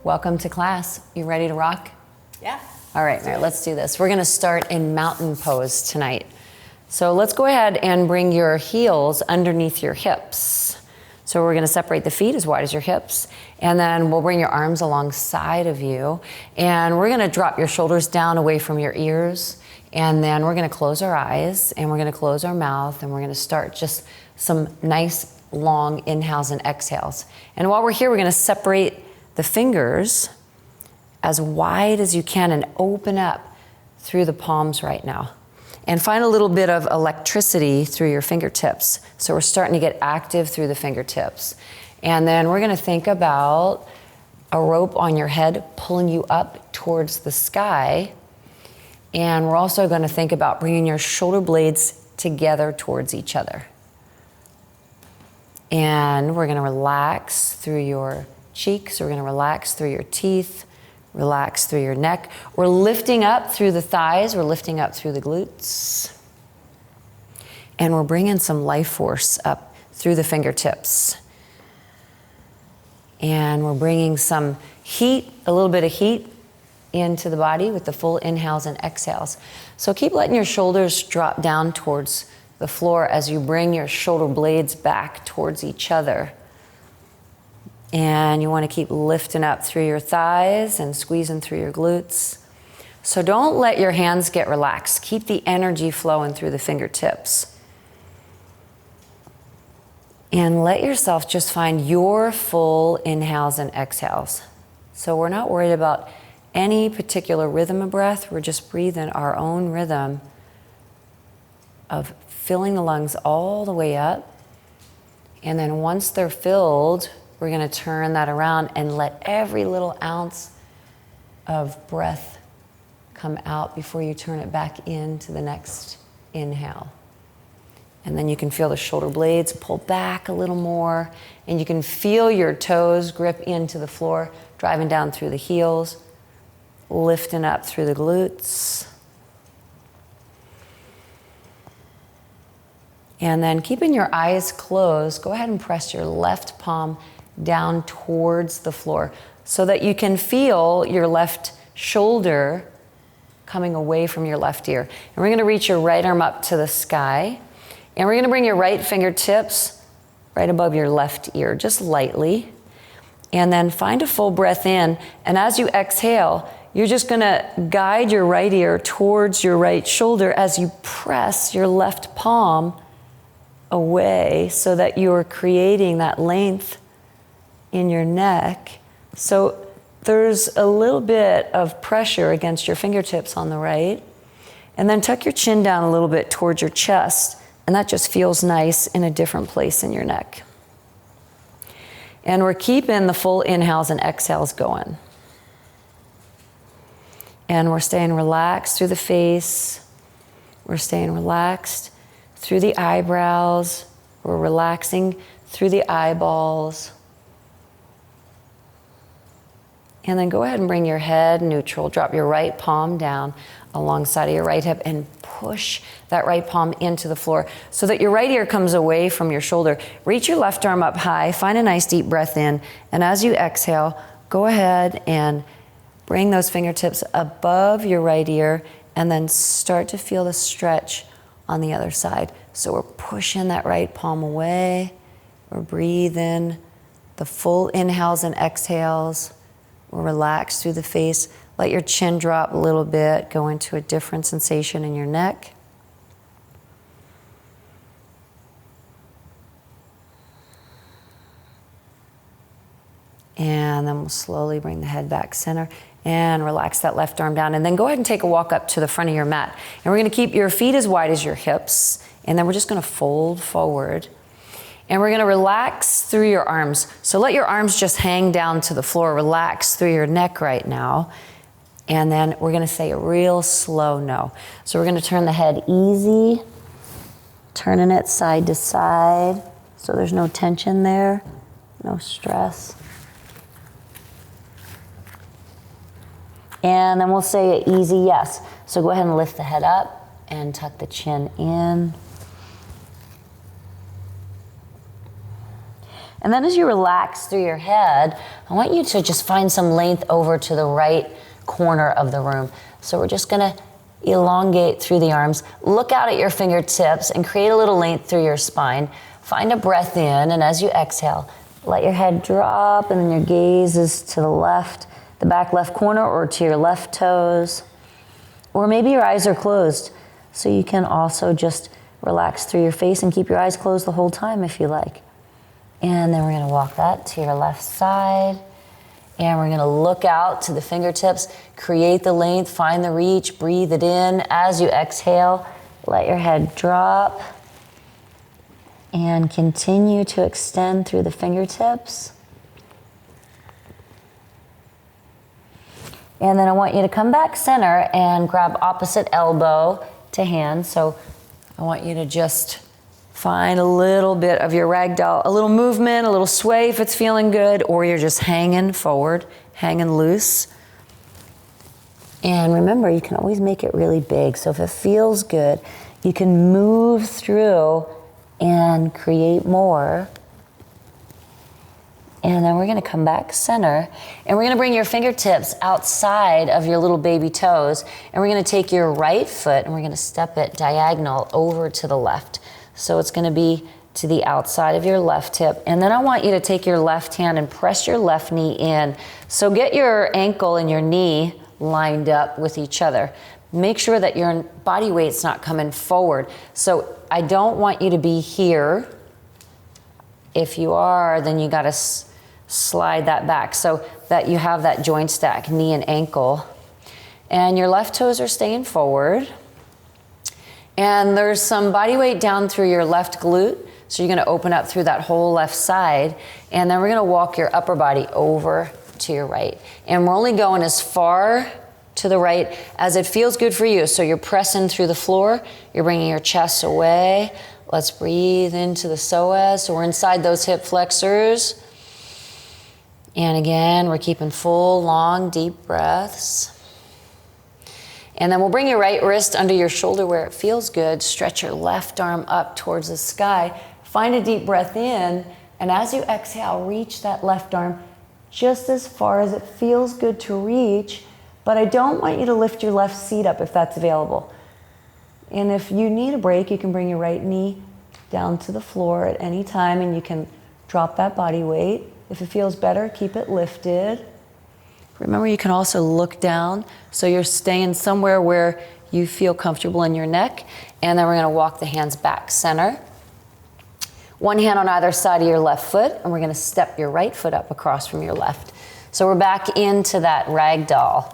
welcome to class. You ready to rock? Yeah. All right, let's do this. We're gonna start in mountain pose tonight. So let's go ahead and bring your heels underneath your hips. So we're gonna separate the feet as wide as your hips, and then we'll bring your arms alongside of you, and we're gonna drop your shoulders down away from your ears, and then we're gonna close our eyes, and we're gonna close our mouth, and we're gonna start just some nice long inhales and exhales. And while we're here, we're gonna separate the fingers as wide as you can and open up through the palms right now. And find a little bit of electricity through your fingertips. So we're starting to get active through the fingertips. And then we're gonna think about a rope on your head pulling you up towards the sky. And we're also gonna think about bringing your shoulder blades together towards each other. And we're gonna relax through your cheeks, we're gonna relax through your teeth, relax through your neck. We're lifting up through the thighs, we're lifting up through the glutes. And we're bringing some life force up through the fingertips. And we're bringing some heat, a little bit of heat into the body with the full inhales and exhales. So keep letting your shoulders drop down towards the floor as you bring your shoulder blades back towards each other. And you want to keep lifting up through your thighs and squeezing through your glutes. So don't let your hands get relaxed. Keep the energy flowing through the fingertips. And let yourself just find your full inhales and exhales. So we're not worried about any particular rhythm of breath. We're just breathing our own rhythm of filling the lungs all the way up. And then once they're filled, we're gonna turn that around and let every little ounce of breath come out before you turn it back into the next inhale. And then you can feel the shoulder blades pull back a little more, and you can feel your toes grip into the floor, driving down through the heels, lifting up through the glutes. And then keeping your eyes closed, go ahead and press your left palm down towards the floor so that you can feel your left shoulder coming away from your left ear. And we're gonna reach your right arm up to the sky, and we're gonna bring your right fingertips right above your left ear, just lightly. And then find a full breath in, and as you exhale, you're just gonna guide your right ear towards your right shoulder as you press your left palm away so that you're creating that length in your neck. So there's a little bit of pressure against your fingertips on the right. And then tuck your chin down a little bit towards your chest, and that just feels nice in a different place in your neck. And we're keeping the full inhales and exhales going. And we're staying relaxed through the face. We're staying relaxed through the eyebrows. We're relaxing through the eyeballs. And then go ahead and bring your head neutral. Drop your right palm down alongside of your right hip and push that right palm into the floor so that your right ear comes away from your shoulder. Reach your left arm up high. Find a nice deep breath in. And as you exhale, go ahead and bring those fingertips above your right ear and then start to feel the stretch on the other side. So we're pushing that right palm away. We're breathing the full inhales and exhales. We're relaxed through the face. Let your chin drop a little bit. Go into a different sensation in your neck. And then we'll slowly bring the head back center and relax that left arm down. And then go ahead and take a walk up to the front of your mat. And we're gonna keep your feet as wide as your hips. And then we're just gonna fold forward. And we're gonna relax through your arms. So let your arms just hang down to the floor. Relax through your neck right now. And then we're gonna say a real slow no. So we're gonna turn the head easy, turning it side to side. So there's no tension there, no stress. And then we'll say an easy yes. So go ahead and lift the head up and tuck the chin in. And then as you relax through your head, I want you to just find some length over to the right corner of the room. So we're just gonna elongate through the arms. Look out at your fingertips and create a little length through your spine. Find a breath in, and as you exhale, let your head drop, and then your gaze is to the left, the back left corner, or to your left toes. Or maybe your eyes are closed, so you can also just relax through your face and keep your eyes closed the whole time if you like. And then we're gonna walk that to your left side. And we're gonna look out to the fingertips, create the length, find the reach, breathe it in. As you exhale, let your head drop and continue to extend through the fingertips. And then I want you to come back center and grab opposite elbow to hand. So I want you to just find a little bit of your ragdoll, a little movement, a little sway if it's feeling good, or you're just hanging forward, hanging loose. And remember, you can always make it really big. So if it feels good, you can move through and create more. And then we're gonna come back center, and we're gonna bring your fingertips outside of your little baby toes, and we're gonna take your right foot and we're gonna step it diagonal over to the left. So it's gonna be to the outside of your left hip. And then I want you to take your left hand and press your left knee in. So get your ankle and your knee lined up with each other. Make sure that your body weight's not coming forward. So I don't want you to be here. If you are, then you gotta slide that back so that you have that joint stack, knee and ankle. And your left toes are staying forward. And there's some body weight down through your left glute. So you're gonna open up through that whole left side. And then we're gonna walk your upper body over to your right. And we're only going as far to the right as it feels good for you. So you're pressing through the floor. You're bringing your chest away. Let's breathe into the psoas. So we're inside those hip flexors. And again, we're keeping full, long, deep breaths. And then we'll bring your right wrist under your shoulder where it feels good. Stretch your left arm up towards the sky. Find a deep breath in. And as you exhale, reach that left arm just as far as it feels good to reach. But I don't want you to lift your left seat up if that's available. And if you need a break, you can bring your right knee down to the floor at any time, and you can drop that body weight. If it feels better, keep it lifted. Remember, you can also look down, so you're staying somewhere where you feel comfortable in your neck. And then we're gonna walk the hands back center. One hand on either side of your left foot, and we're gonna step your right foot up across from your left. So we're back into that ragdoll.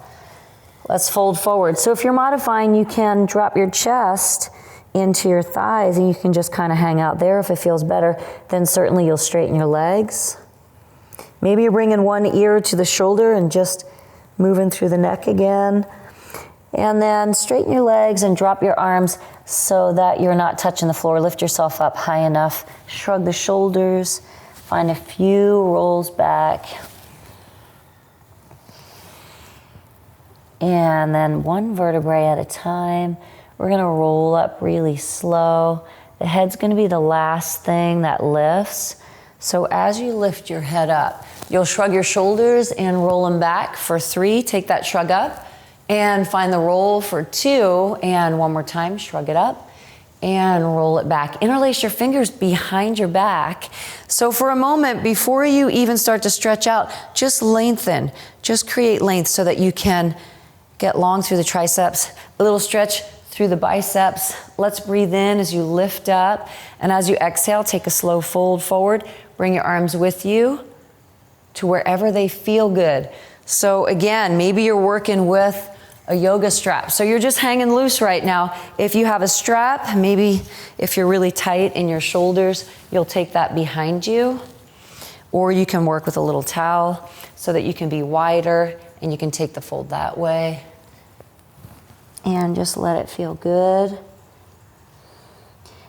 Let's fold forward. So if you're modifying, you can drop your chest into your thighs, and you can just kind of hang out there. If it feels better, then certainly you'll straighten your legs. Maybe you're bringing one ear to the shoulder and just moving through the neck again. And then straighten your legs and drop your arms so that you're not touching the floor. Lift yourself up high enough. Shrug the shoulders. Find a few rolls back. And then one vertebrae at a time. We're gonna roll up really slow. The head's gonna be the last thing that lifts. So as you lift your head up, you'll shrug your shoulders and roll them back for 3. Take that shrug up and find the roll for 2. And one more time, shrug it up and roll it back. Interlace your fingers behind your back. So for a moment, before you even start to stretch out, just lengthen. Just create length so that you can get long through the triceps, a little stretch through the biceps. Let's breathe in as you lift up. And as you exhale, take a slow fold forward. Bring your arms with you to wherever they feel good. So again, maybe you're working with a yoga strap. So you're just hanging loose right now. If you have a strap, maybe if you're really tight in your shoulders, you'll take that behind you. Or you can work with a little towel so that you can be wider and you can take the fold that way. And just let it feel good.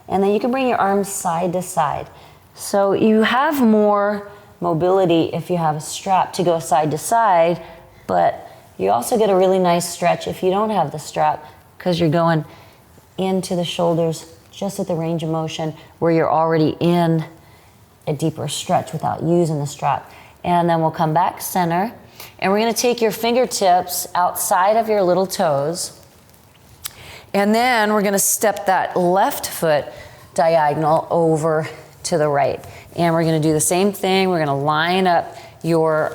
And then you can bring your arms side to side. So you have more mobility if you have a strap to go side to side, but you also get a really nice stretch if you don't have the strap, because you're going into the shoulders just at the range of motion where you're already in a deeper stretch without using the strap. And then we'll come back center, and we're gonna take your fingertips outside of your little toes, and then we're gonna step that left foot diagonal over to the right. And we're gonna do the same thing. We're gonna line up your,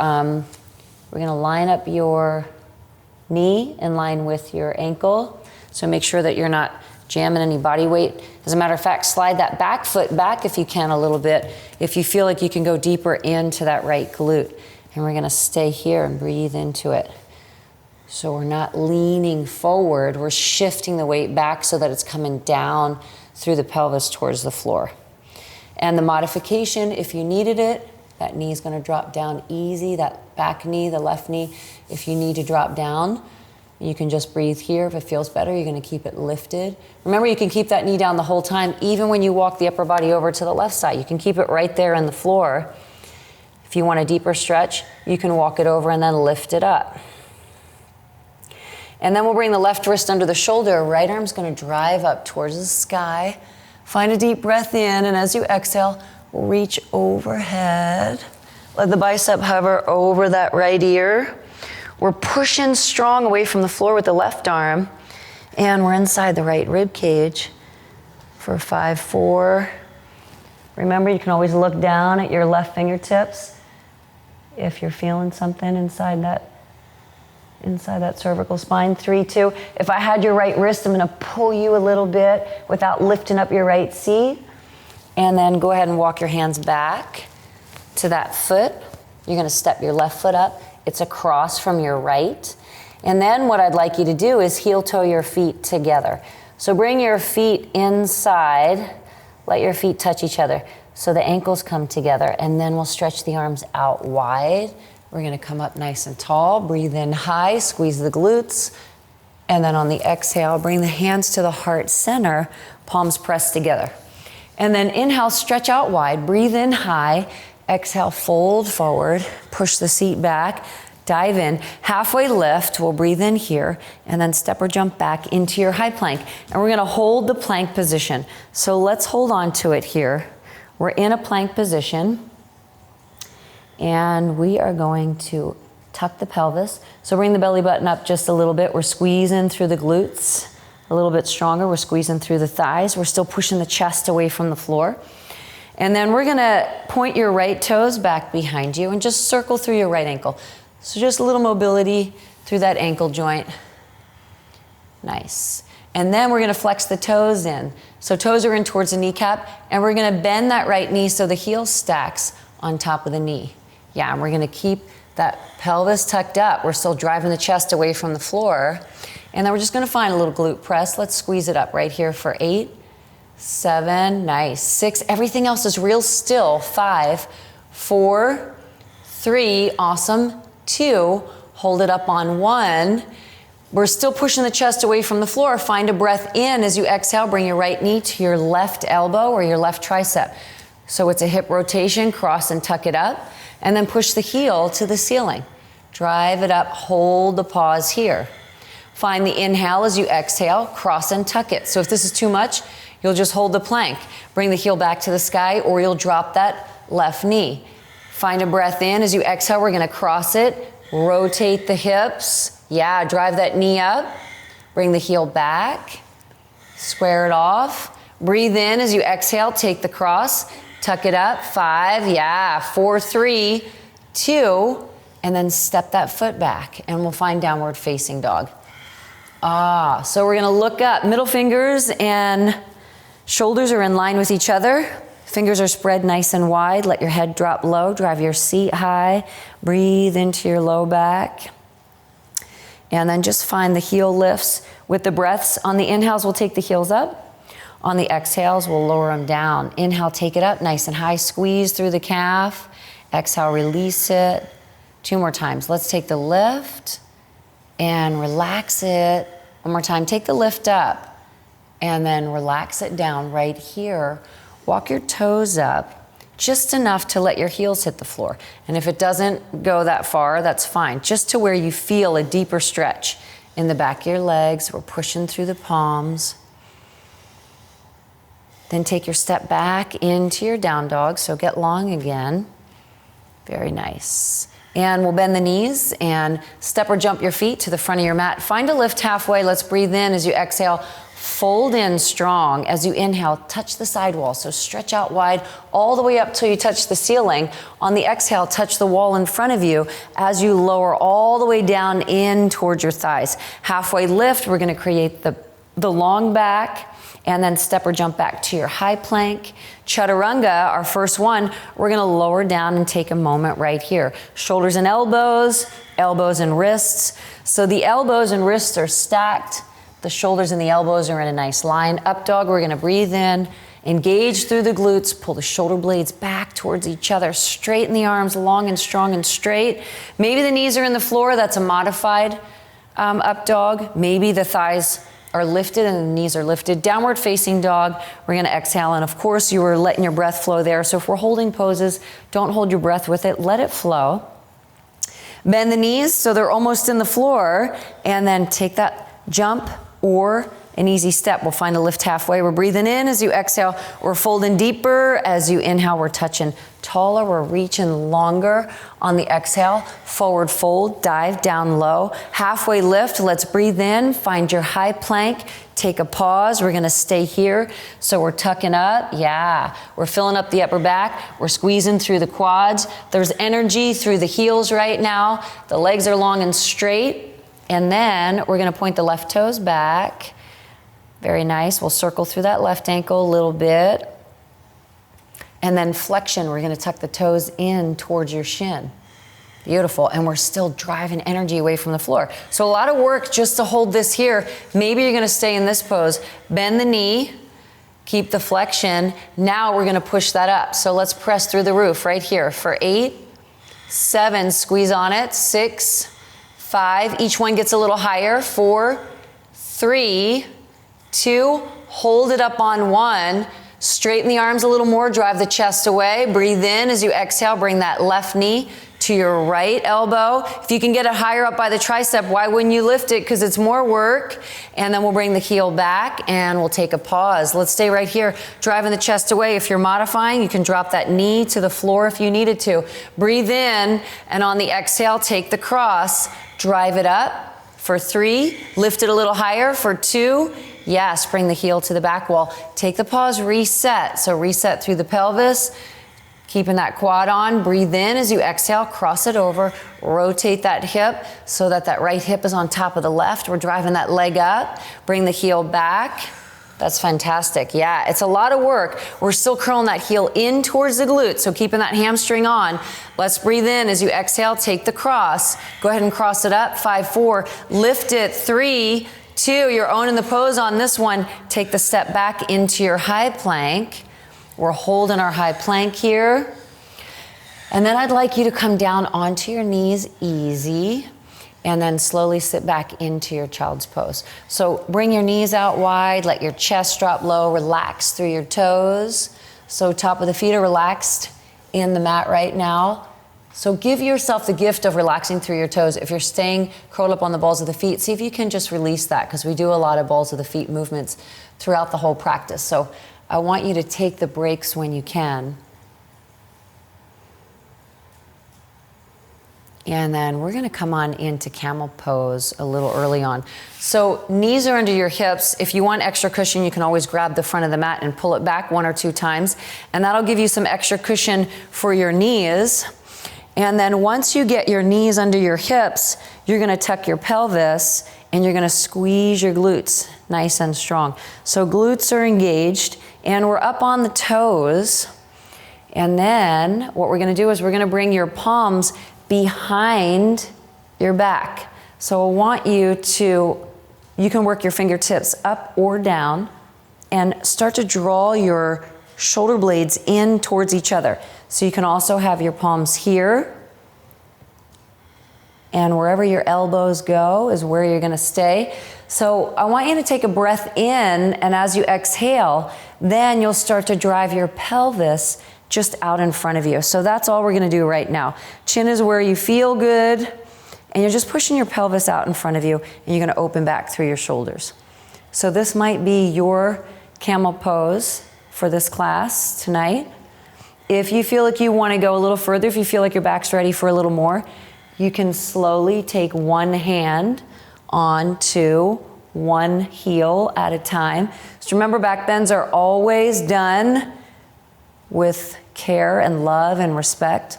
knee in line with your ankle. So make sure that you're not jamming any body weight. As a matter of fact, slide that back foot back if you can a little bit, if you feel like you can go deeper into that right glute. And we're gonna stay here and breathe into it. So we're not leaning forward, we're shifting the weight back so that it's coming down through the pelvis towards the floor. And the modification, if you needed it, that knee is gonna drop down easy, that back knee, the left knee. If you need to drop down, you can just breathe here. If it feels better, you're gonna keep it lifted. Remember, you can keep that knee down the whole time, even when you walk the upper body over to the left side. You can keep it right there on the floor. If you want a deeper stretch, you can walk it over and then lift it up. And then we'll bring the left wrist under the shoulder. Right arm's gonna drive up towards the sky. Find a deep breath in, and as you exhale, reach overhead. Let the bicep hover over that right ear. We're pushing strong away from the floor with the left arm, and we're inside the right rib cage for 5, 4. Remember, you can always look down at your left fingertips if you're feeling something inside that cervical spine. 3, 2. If I had your right wrist, I'm gonna pull you a little bit without lifting up your right C. And then go ahead and walk your hands back to that foot. You're gonna step your left foot up. It's across from your right. And then what I'd like you to do is heel toe your feet together. So bring your feet inside, let your feet touch each other. So the ankles come together, and then we'll stretch the arms out wide. We're gonna come up nice and tall, breathe in high, squeeze the glutes, and then on the exhale, bring the hands to the heart center, palms pressed together. And then inhale, stretch out wide, breathe in high, exhale, fold forward, push the seat back, dive in, halfway lift, we'll breathe in here, and then step or jump back into your high plank. And we're gonna hold the plank position. So let's hold on to it here. We're in a plank position, and we are going to tuck the pelvis. So bring the belly button up just a little bit. We're squeezing through the glutes. A little bit stronger, we're squeezing through the thighs. We're still pushing the chest away from the floor. And then we're gonna point your right toes back behind you and just circle through your right ankle. So just a little mobility through that ankle joint. Nice. And then we're gonna flex the toes in. So toes are in towards the kneecap, and we're gonna bend that right knee so the heel stacks on top of the knee. Yeah, and we're gonna keep that pelvis tucked up. We're still driving the chest away from the floor. And then we're just gonna find a little glute press. Let's squeeze it up right here for 8, 7, nice, 6. Everything else is real still. 5, 4, 3, awesome. 2, hold it up on 1. We're still pushing the chest away from the floor. Find a breath in as you exhale. Bring your right knee to your left elbow or your left tricep. So it's a hip rotation, cross and tuck it up. And then push the heel to the ceiling. Drive it up, hold the pause here. Find the inhale as you exhale, cross and tuck it. So if this is too much, you'll just hold the plank. Bring the heel back to the sky, or you'll drop that left knee. Find a breath in as you exhale. We're gonna cross it, rotate the hips. Yeah, drive that knee up. Bring the heel back, square it off. Breathe in as you exhale, take the cross, tuck it up. 5, yeah, 4, 3, 2, and then step that foot back, and we'll find downward facing dog. So we're gonna look up. Middle fingers and shoulders are in line with each other. Fingers are spread nice and wide. Let your head drop low. Drive your seat high. Breathe into your low back. And then just find the heel lifts with the breaths. On the inhales, we'll take the heels up. On the exhales, we'll lower them down. Inhale, take it up nice and high. Squeeze through the calf. Exhale, release it. 2 more times. Let's take the lift and relax it. One more time. Take the lift up and then relax it down right here. Walk your toes up just enough to let your heels hit the floor. And if it doesn't go that far, that's fine. Just to where you feel a deeper stretch in the back of your legs. We're pushing through the palms. Then take your step back into your down dog. So get long again. Very nice. And we'll bend the knees and step or jump your feet to the front of your mat. Find a lift halfway. Let's breathe in as you exhale. Fold in strong. As you inhale, touch the sidewall. So stretch out wide all the way up till you touch the ceiling. On the exhale, touch the wall in front of you as you lower all the way down in towards your thighs. Halfway lift, we're going to create the long back and then step or jump back to your high plank. Chaturanga, our first one, we're going to lower down and take a moment right here. Shoulders and elbows, elbows and wrists. So the elbows and wrists are stacked. The shoulders and the elbows are in a nice line. Up dog, we're going to breathe in, engage through the glutes, pull the shoulder blades back towards each other, straighten the arms long and strong and straight. Maybe the knees are in the floor. That's a modified up dog. Maybe the thighs are lifted and the knees are lifted. Downward facing dog, we're going to exhale. And of course, you were letting your breath flow there. So if we're holding poses, don't hold your breath with it. Let it flow. Bend the knees so they're almost in the floor. And then take that jump or an easy step. We'll find a lift halfway. We're breathing in as you exhale. We're folding deeper. As you inhale, we're touching taller. We're reaching longer on the exhale. Forward fold, dive down low. Halfway lift. Let's breathe in. Find your high plank. Take a pause. We're going to stay here. So we're tucking up. Yeah. We're filling up the upper back. We're squeezing through the quads. There's energy through the heels right now. The legs are long and straight. And then we're going to point the left toes back. Very nice. We'll circle through that left ankle a little bit. And then flexion, we're going to tuck the toes in towards your shin. Beautiful. And we're still driving energy away from the floor. So a lot of work just to hold this here. Maybe you're going to stay in this pose. Bend the knee. Keep the flexion. Now we're going to push that up. So let's press through the roof right here for 8, 7, squeeze on it, 6, 5. Each one gets a little higher. 4, 3, 2, hold it up on 1. Straighten the arms a little more, drive the chest away. Breathe in as you exhale, bring that left knee to your right elbow. If you can get it higher up by the tricep, why wouldn't you lift it? Because it's more work. And then we'll bring the heel back and we'll take a pause. Let's stay right here, driving the chest away. If you're modifying, you can drop that knee to the floor if you needed to. Breathe in, and on the exhale, take the cross, drive it up for 3, lift it a little higher for 2. Yes, bring the heel to the back wall. Take the pause, reset. So reset through the pelvis, keeping that quad on. Breathe in as you exhale, cross it over, rotate that hip so that that right hip is on top of the left. We're driving that leg up. Bring the heel back. That's fantastic. Yeah, it's a lot of work. We're still curling that heel in towards the glute, so keeping that hamstring on. Let's breathe in as you exhale, take the cross. Go ahead and cross it up, 5, 4, lift it, 3, 2, you're owning the pose on this one. Take the step back into your high plank. We're holding our high plank here. And then I'd like you to come down onto your knees, easy, and then slowly sit back into your child's pose. So bring your knees out wide, let your chest drop low, relax through your toes. So top of the feet are relaxed in the mat right now. So give yourself the gift of relaxing through your toes. If you're staying curled up on the balls of the feet, see if you can just release that, because we do a lot of balls of the feet movements throughout the whole practice. So I want you to take the breaks when you can. And then we're going to come on into camel pose a little early on. So knees are under your hips. If you want extra cushion, you can always grab the front of the mat and pull it back 1 or 2 times. And that'll give you some extra cushion for your knees. And then once you get your knees under your hips, you're going to tuck your pelvis and you're going to squeeze your glutes nice and strong. So glutes are engaged and we're up on the toes. And then what we're going to do is we're going to bring your palms behind your back. So I want you can work your fingertips up or down and start to draw your shoulder blades in towards each other. So you can also have your palms here, and wherever your elbows go is where you're going to stay. So I want you to take a breath in, and as you exhale, then you'll start to drive your pelvis just out in front of you. So that's all we're going to do right now. Chin is where you feel good, and you're just pushing your pelvis out in front of you, and you're going to open back through your shoulders. So this might be your camel pose for this class tonight. If you feel like you want to go a little further, if you feel like your back's ready for a little more, you can slowly take one hand onto one heel at a time. So remember, back bends are always done with care and love and respect.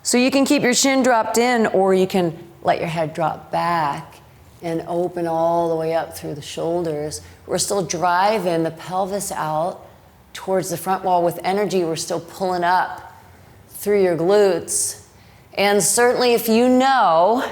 So you can keep your chin dropped in, or you can let your head drop back and open all the way up through the shoulders. We're still driving the pelvis out towards the front wall with energy. We're still pulling up through your glutes. And certainly if you know,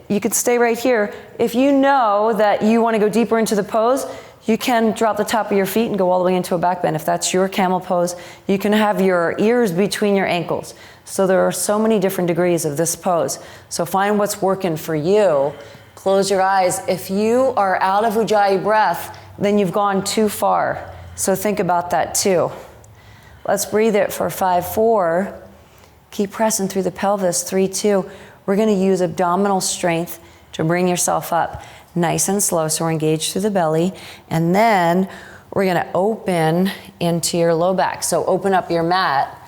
you could stay right here. If you know that you want to go deeper into the pose, you can drop the top of your feet and go all the way into a back bend. If that's your camel pose, you can have your ears between your ankles. So there are so many different degrees of this pose. So find what's working for you. Close your eyes. If you are out of Ujjayi breath, then you've gone too far. So think about that too. Let's breathe it for 5, 4. Keep pressing through the pelvis. 3, 2. We're going to use abdominal strength to bring yourself up nice and slow. So we're engaged through the belly. And then we're going to open into your low back. So open up your mat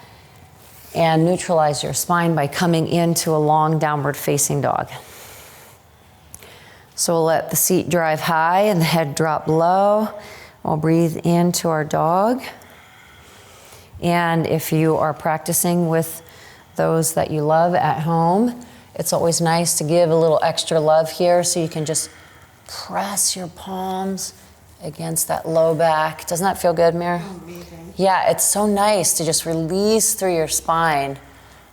and neutralize your spine by coming into a long downward facing dog. So we'll let the seat drive high and the head drop low. We'll breathe into our dog. And if you are practicing with those that you love at home, it's always nice to give a little extra love here, so you can just press your palms against that low back. Doesn't that feel good, Mir? Amazing. Yeah, it's so nice to just release through your spine.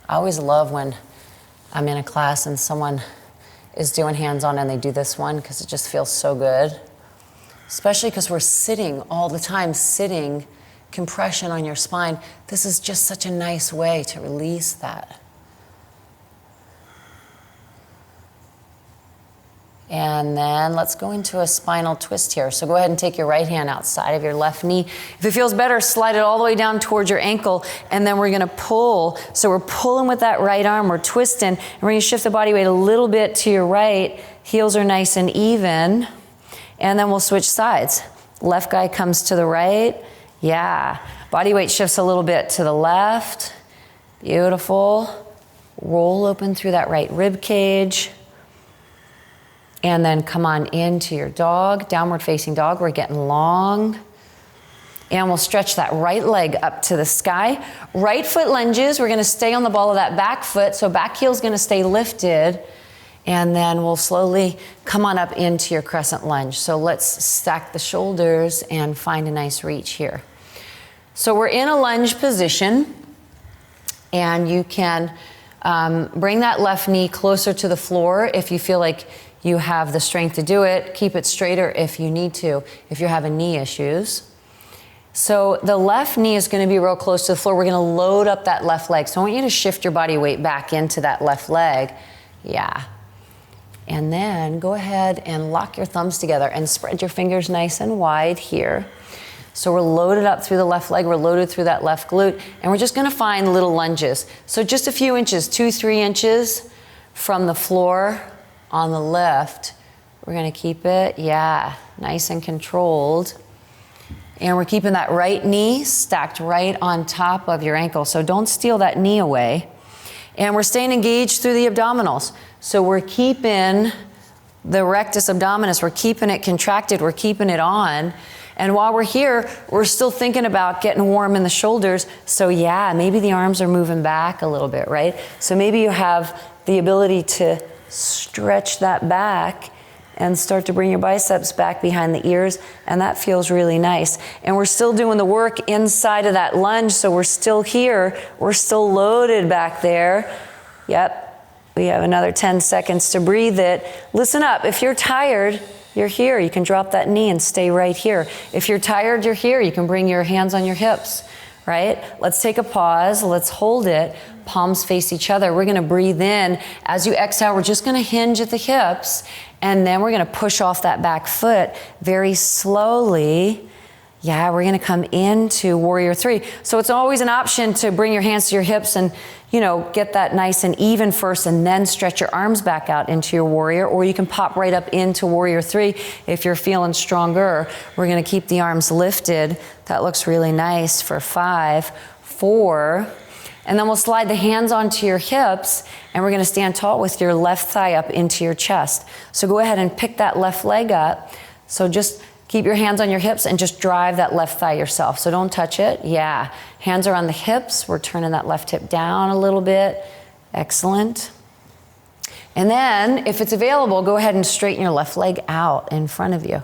I always love when I'm in a class and someone is doing hands-on and they do this one, because it just feels so good. Especially because we're sitting all the time, sitting, compression on your spine. This is just such a nice way to release that. And then let's go into a spinal twist here. So go ahead and take your right hand outside of your left knee. If it feels better, slide it all the way down towards your ankle, and then we're gonna pull. So we're pulling with that right arm, we're twisting, and we're gonna shift the body weight a little bit to your right. Heels are nice and even, and then we'll switch sides. Left guy comes to the right. Yeah, body weight shifts a little bit to the left. Beautiful. Roll open through that right rib cage. And then come on into your dog, downward facing dog. We're getting long. And we'll stretch that right leg up to the sky. Right foot lunges. We're gonna stay on the ball of that back foot. So back heel's gonna stay lifted. And then we'll slowly come on up into your crescent lunge. So let's stack the shoulders and find a nice reach here. So we're in a lunge position. And you can bring that left knee closer to the floor if you feel like you have the strength to do it. Keep it straighter if you need to, if you're having knee issues. So the left knee is gonna be real close to the floor. We're gonna load up that left leg. So I want you to shift your body weight back into that left leg. Yeah. And then go ahead and lock your thumbs together and spread your fingers nice and wide here. So we're loaded up through the left leg, we're loaded through that left glute, and we're just gonna find little lunges. So just a few inches, 2, 3 inches from the floor on the left. We're gonna keep it, yeah, nice and controlled. And we're keeping that right knee stacked right on top of your ankle. So don't steal that knee away. And we're staying engaged through the abdominals. So we're keeping the rectus abdominis, we're keeping it contracted, we're keeping it on. And while we're here, we're still thinking about getting warm in the shoulders. So yeah, maybe the arms are moving back a little bit, right? So maybe you have the ability to stretch that back and start to bring your biceps back behind the ears, and that feels really nice. And we're still doing the work inside of that lunge, so we're still here, we're still loaded back there. Yep, we have another 10 seconds to breathe it. Listen up, if you're tired, you're here. You can drop that knee and stay right here. If you're tired, you're here. You can bring your hands on your hips, right? Let's take a pause, let's hold it. Palms face each other. We're gonna breathe in. As you exhale, we're just gonna hinge at the hips, and then we're gonna push off that back foot very slowly. Yeah, we're gonna come into warrior three. So it's always an option to bring your hands to your hips and, you know, get that nice and even first and then stretch your arms back out into your warrior, or you can pop right up into warrior three if you're feeling stronger. We're gonna keep the arms lifted. That looks really nice for 5, 4, and then we'll slide the hands onto your hips and we're gonna stand tall with your left thigh up into your chest. So go ahead and pick that left leg up. So just keep your hands on your hips and just drive that left thigh yourself. So don't touch it. Yeah. Hands are on the hips. We're turning that left hip down a little bit. Excellent. And then, if it's available, go ahead and straighten your left leg out in front of you.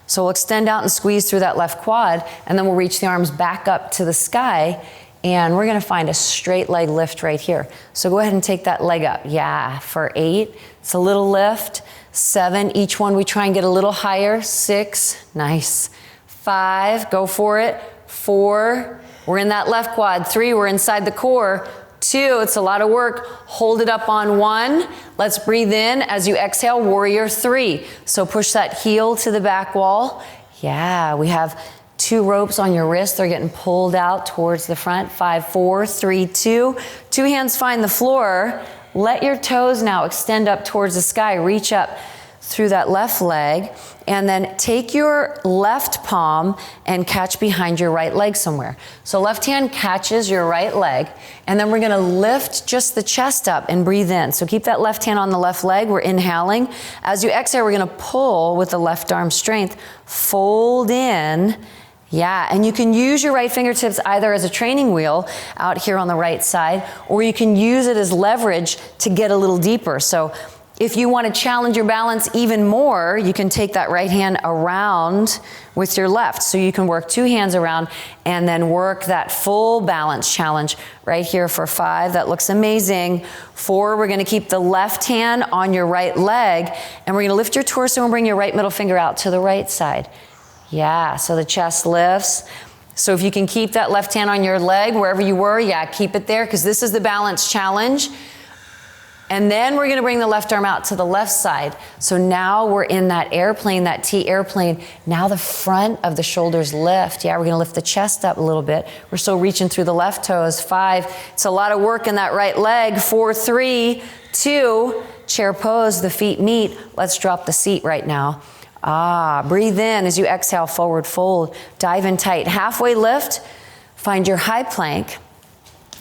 So we'll extend out and squeeze through that left quad, and then we'll reach the arms back up to the sky, and we're gonna find a straight leg lift right here. So go ahead and take that leg up. Yeah, for 8, it's a little lift. 7, each one we try and get a little higher. 6, nice. 5, go for it. 4, we're in that left quad. 3, we're inside the core. 2, it's a lot of work. Hold it up on 1. Let's breathe in as you exhale, warrior 3. So push that heel to the back wall. Yeah, we have 2 ropes on your wrist. They're getting pulled out towards the front. 5, 4, 3, 2. 2 hands find the floor. Let your toes now extend up towards the sky. Reach up through that left leg, and then take your left palm and catch behind your right leg somewhere. So left hand catches your right leg, and then we're gonna lift just the chest up and breathe in. So keep that left hand on the left leg. We're inhaling. As you exhale, we're gonna pull with the left arm strength. Fold in. Yeah, and you can use your right fingertips either as a training wheel out here on the right side, or you can use it as leverage to get a little deeper. So if you want to challenge your balance even more, you can take that right hand around with your left. So you can work 2 hands around and then work that full balance challenge right here for 5. That looks amazing. 4, we're going to keep the left hand on your right leg, and we're going to lift your torso and bring your right middle finger out to the right side. Yeah, so the chest lifts. So if you can keep that left hand on your leg wherever you were, yeah, keep it there, because this is the balance challenge. And then we're gonna bring the left arm out to the left side. So now we're in that airplane, that T airplane. Now the front of the shoulders lift. Yeah, we're gonna lift the chest up a little bit. We're still reaching through the left toes. 5, it's a lot of work in that right leg. 4, 3, 2, chair pose, the feet meet. Let's drop the seat right now. Breathe in as you exhale, forward fold. Dive in tight. Halfway lift, find your high plank.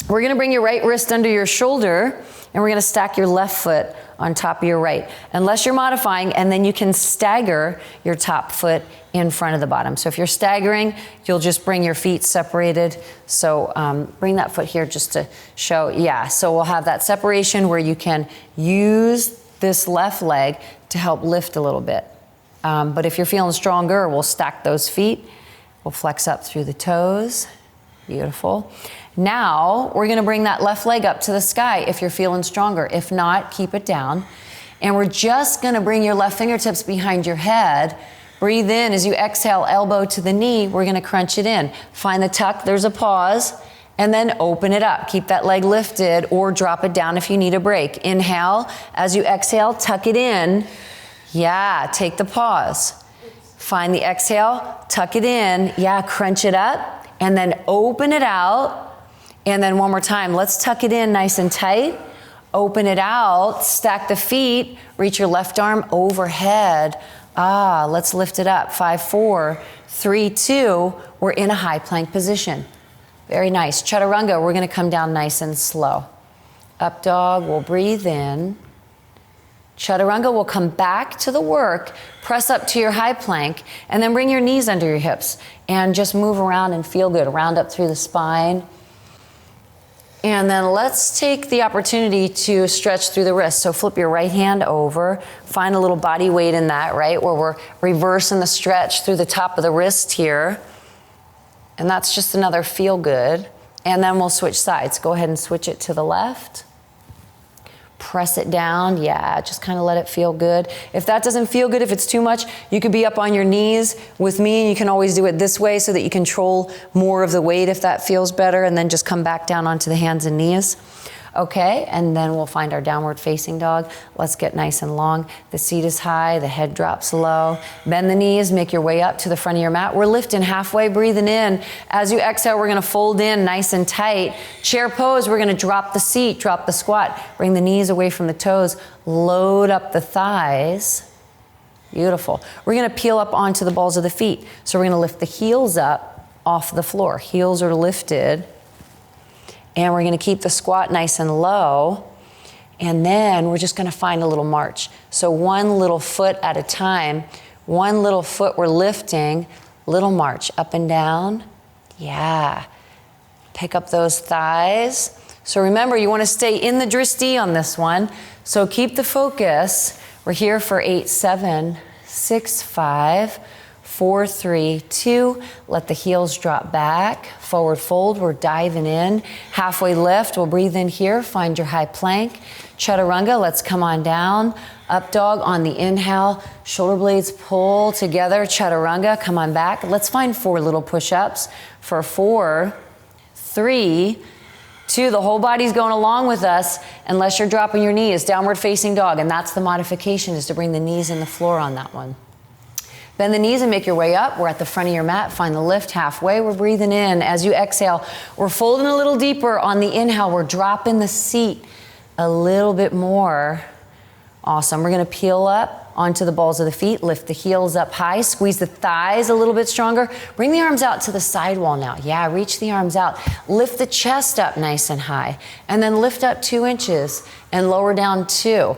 We're gonna bring your right wrist under your shoulder, and we're gonna stack your left foot on top of your right. Unless you're modifying, and then you can stagger your top foot in front of the bottom. So if you're staggering, you'll just bring your feet separated. So bring that foot here just to show, yeah. So we'll have that separation where you can use this left leg to help lift a little bit. But if you're feeling stronger, we'll stack those feet. We'll flex up through the toes. Beautiful. Now, we're gonna bring that left leg up to the sky if you're feeling stronger. If not, keep it down. And we're just gonna bring your left fingertips behind your head. Breathe in as you exhale, elbow to the knee. We're gonna crunch it in. Find the tuck, there's a pause, and then open it up. Keep that leg lifted or drop it down if you need a break. Inhale, as you exhale, tuck it in. Yeah, take the pause. Find the exhale, tuck it in. Yeah, crunch it up, and then open it out. And then one more time, let's tuck it in nice and tight. Open it out, stack the feet, reach your left arm overhead. Let's lift it up. 5, 4, 3, 2, we're in a high plank position. Very nice. Chaturanga, we're gonna come down nice and slow. Up dog, we'll breathe in. Chaturanga will come back to the work, press up to your high plank, and then bring your knees under your hips and just move around and feel good. Round up through the spine. And then let's take the opportunity to stretch through the wrist. So flip your right hand over, find a little body weight in that, right? Where we're reversing the stretch through the top of the wrist here. And that's just another feel good. And then we'll switch sides. Go ahead and switch it to the left. Press it down, yeah, just kind of let it feel good. If that doesn't feel good, if it's too much, you could be up on your knees with me, and you can always do it this way so that you control more of the weight if that feels better, and then just come back down onto the hands and knees. Okay, and then we'll find our downward facing dog. Let's get nice and long. The seat is high, the head drops low. Bend the knees, make your way up to the front of your mat. We're lifting halfway, breathing in. As you exhale, we're gonna fold in nice and tight. Chair pose, we're gonna drop the seat, drop the squat. Bring the knees away from the toes. Load up the thighs. Beautiful. We're gonna peel up onto the balls of the feet. So we're gonna lift the heels up off the floor. Heels are lifted. And we're gonna keep the squat nice and low. And then we're just gonna find a little march. So one little foot at a time. One little foot we're lifting. Little march, up and down. Yeah. Pick up those thighs. So remember, you wanna stay in the dristi on this one. So keep the focus. We're here for 8, 7, 6, 5, 4, 3, 2. Let the heels drop back. Forward fold, we're diving in. Halfway lift, we'll breathe in here. Find your high plank. Chaturanga, let's come on down. Up dog on the inhale. Shoulder blades pull together. Chaturanga, come on back. Let's find 4 little push-ups for 4, 3, 2, the whole body's going along with us unless you're dropping your knees, downward facing dog. And that's the modification, is to bring the knees in the floor on that one. Bend the knees and make your way up. We're at the front of your mat. Find the lift halfway. We're breathing in. As you exhale, we're folding a little deeper on the inhale. We're dropping the seat a little bit more. Awesome. We're going to peel up onto the balls of the feet. Lift the heels up high. Squeeze the thighs a little bit stronger. Bring the arms out to the side wall now. Yeah, reach the arms out. Lift the chest up nice and high. And then lift up 2 inches and lower down 2.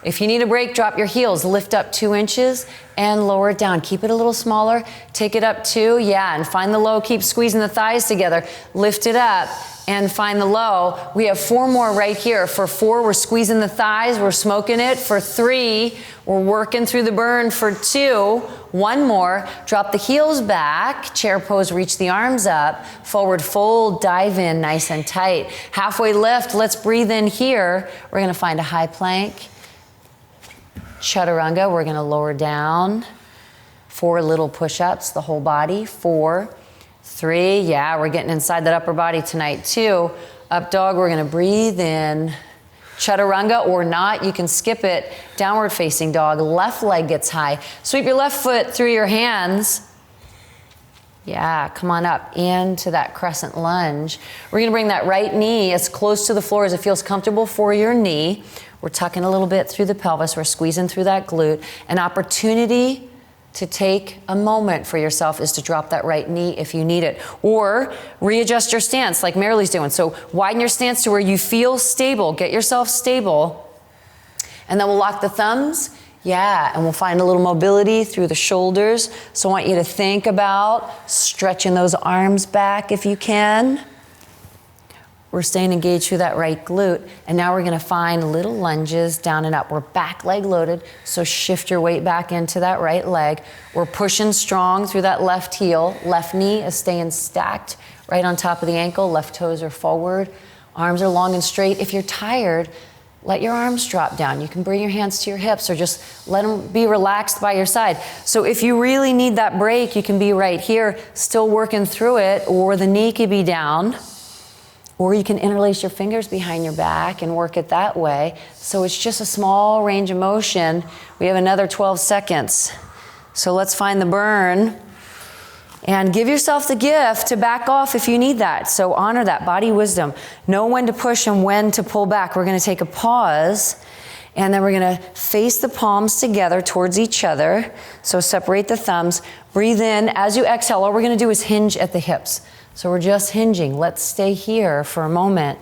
If you need a break, drop your heels. Lift up 2 inches and lower it down. Keep it a little smaller. Take it up 2. Yeah, and find the low. Keep squeezing the thighs together. Lift it up and find the low. We have 4 more right here. For 4, we're squeezing the thighs. We're smoking it. For 3, we're working through the burn. For 2, 1 more. Drop the heels back. Chair pose, reach the arms up. Forward fold, dive in nice and tight. Halfway lift, let's breathe in here. We're gonna find a high plank. Chaturanga, we're gonna lower down. 4 little push-ups, the whole body. 4, 3, yeah, we're getting inside that upper body tonight. 2, up dog, we're gonna breathe in. Chaturanga or not, you can skip it. Downward facing dog, left leg gets high. Sweep your left foot through your hands. Yeah, come on up into that crescent lunge. We're gonna bring that right knee as close to the floor as it feels comfortable for your knee. We're tucking a little bit through the pelvis. We're squeezing through that glute. An opportunity to take a moment for yourself is to drop that right knee if you need it. Or readjust your stance like Marily's doing. So widen your stance to where you feel stable. Get yourself stable. And then we'll lock the thumbs. Yeah, and we'll find a little mobility through the shoulders. So I want you to think about stretching those arms back if you can. We're staying engaged through that right glute. And now we're gonna find little lunges down and up. We're back leg loaded, so shift your weight back into that right leg. We're pushing strong through that left heel. Left knee is staying stacked right on top of the ankle. Left toes are forward. Arms are long and straight. If you're tired, let your arms drop down. You can bring your hands to your hips or just let them be relaxed by your side. So if you really need that break, you can be right here, still working through it, or the knee could be down. Or you can interlace your fingers behind your back and work it that way. So it's just a small range of motion. We have another 12 seconds. So let's find the burn. And give yourself the gift to back off if you need that. So honor that body wisdom. Know when to push and when to pull back. We're gonna take a pause. And then we're gonna face the palms together towards each other. So separate the thumbs. Breathe in. As you exhale, all we're gonna do is hinge at the hips. So we're just hinging. Let's stay here for a moment.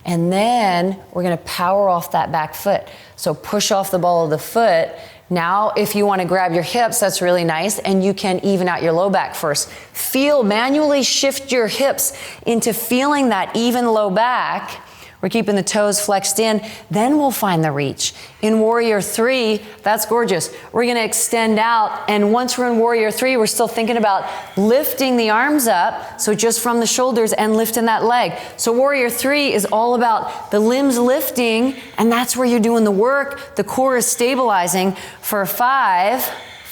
And then we're gonna power off that back foot. So push off the ball of the foot. Now, if you wanna grab your hips, that's really nice. And you can even out your low back first. Manually shift your hips into feeling that even low back. We're keeping the toes flexed in. Then we'll find the reach. In Warrior 3, that's gorgeous. We're gonna extend out, and once we're in Warrior 3, we're still thinking about lifting the arms up, so just from the shoulders and lifting that leg. So Warrior 3 is all about the limbs lifting, and that's where you're doing the work. The core is stabilizing. For 5,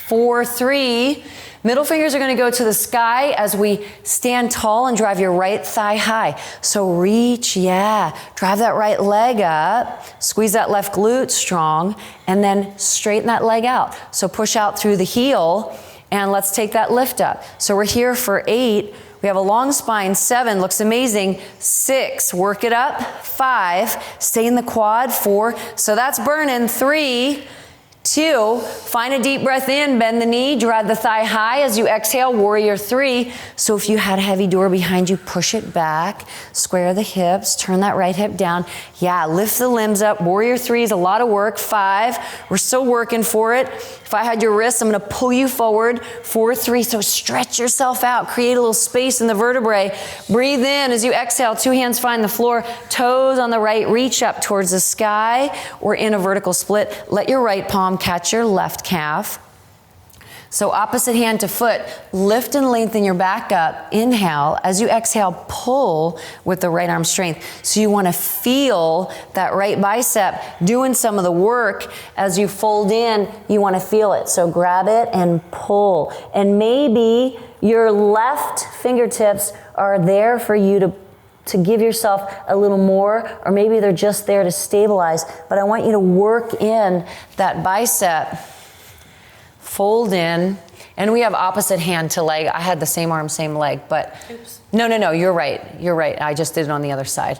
4, 3, Middle fingers are going to go to the sky as we stand tall and drive your right thigh high. So reach, yeah. Drive that right leg up. Squeeze that left glute strong. And then straighten that leg out. So push out through the heel. And let's take that lift up. So we're here for 8. We have a long spine. 7, looks amazing. 6, work it up. 5, stay in the quad. 4, so that's burning. 3, 2, find a deep breath in, bend the knee, drive the thigh high as you exhale, warrior 3. So if you had a heavy door behind you, push it back, square the hips, turn that right hip down. Yeah, lift the limbs up. Warrior 3 is a lot of work. 5, we're still working for it. If I had your wrists, I'm going to pull you forward. 4, 3, so stretch yourself out. Create a little space in the vertebrae. Breathe in as you exhale. 2 hands find the floor. Toes on the right, reach up towards the sky or in a vertical split. Let your right palm catch your left calf. So opposite hand to foot, lift and lengthen your back up. Inhale. As you exhale, pull with the right arm strength. So you want to feel that right bicep doing some of the work. As you fold in, you want to feel it. So grab it and pull. And maybe your left fingertips are there for you to give yourself a little more, or maybe they're just there to stabilize. But I want you to work in that bicep. Fold in, and we have opposite hand to leg. I had the same arm, same leg, but oops. No, you're right. I just did it on the other side.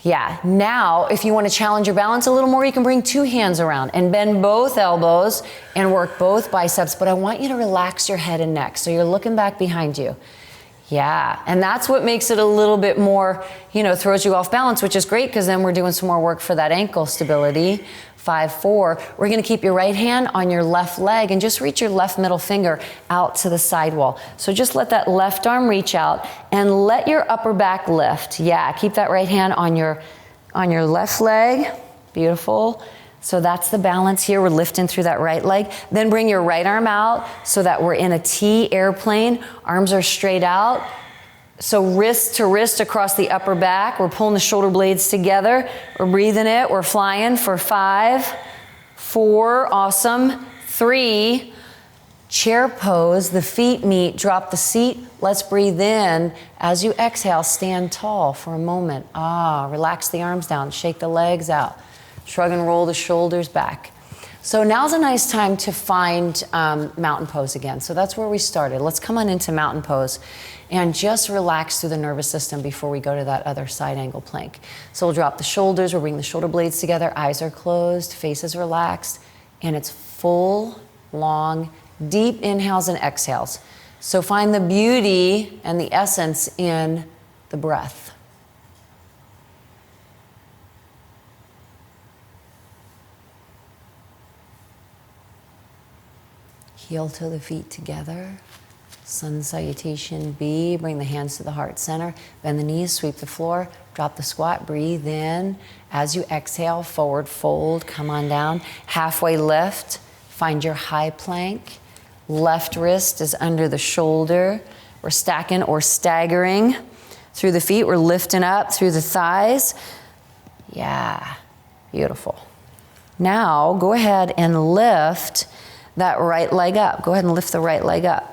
Yeah, now if you want to challenge your balance a little more, you can bring 2 hands around and bend both elbows and work both biceps, but I want you to relax your head and neck. So you're looking back behind you. Yeah, and that's what makes it a little bit more, throws you off balance, which is great because then we're doing some more work for that ankle stability. 5, 4, we're going to keep your right hand on your left leg and just reach your left middle finger out to the sidewall. So just let that left arm reach out and let your upper back lift. Yeah, keep that right hand on your left leg. Beautiful. So that's the balance here. We're lifting through that right leg. Then bring your right arm out so that we're in a T airplane. Arms are straight out. So wrist to wrist across the upper back. We're pulling the shoulder blades together. We're breathing it. We're flying for 5, 4, awesome. 3, chair pose. The feet meet. Drop the seat. Let's breathe in. As you exhale, stand tall for a moment. Relax the arms down. Shake the legs out. Shrug and roll the shoulders back. So now's a nice time to find mountain pose again. So that's where we started. Let's come on into mountain pose and just relax through the nervous system before we go to that other side angle plank. So we'll drop the shoulders, we'll bring the shoulder blades together, eyes are closed, face is relaxed, and it's full, long, deep inhales and exhales. So find the beauty and the essence in the breath. Heel to the feet together. Sun salutation B. Bring the hands to the heart center. Bend the knees, sweep the floor. Drop the squat. Breathe in. As you exhale, forward fold. Come on down. Halfway lift. Find your high plank. Left wrist is under the shoulder. We're stacking or staggering through the feet. We're lifting up through the thighs. Yeah, beautiful. Now go ahead and lift that right leg up. Go ahead and lift the right leg up.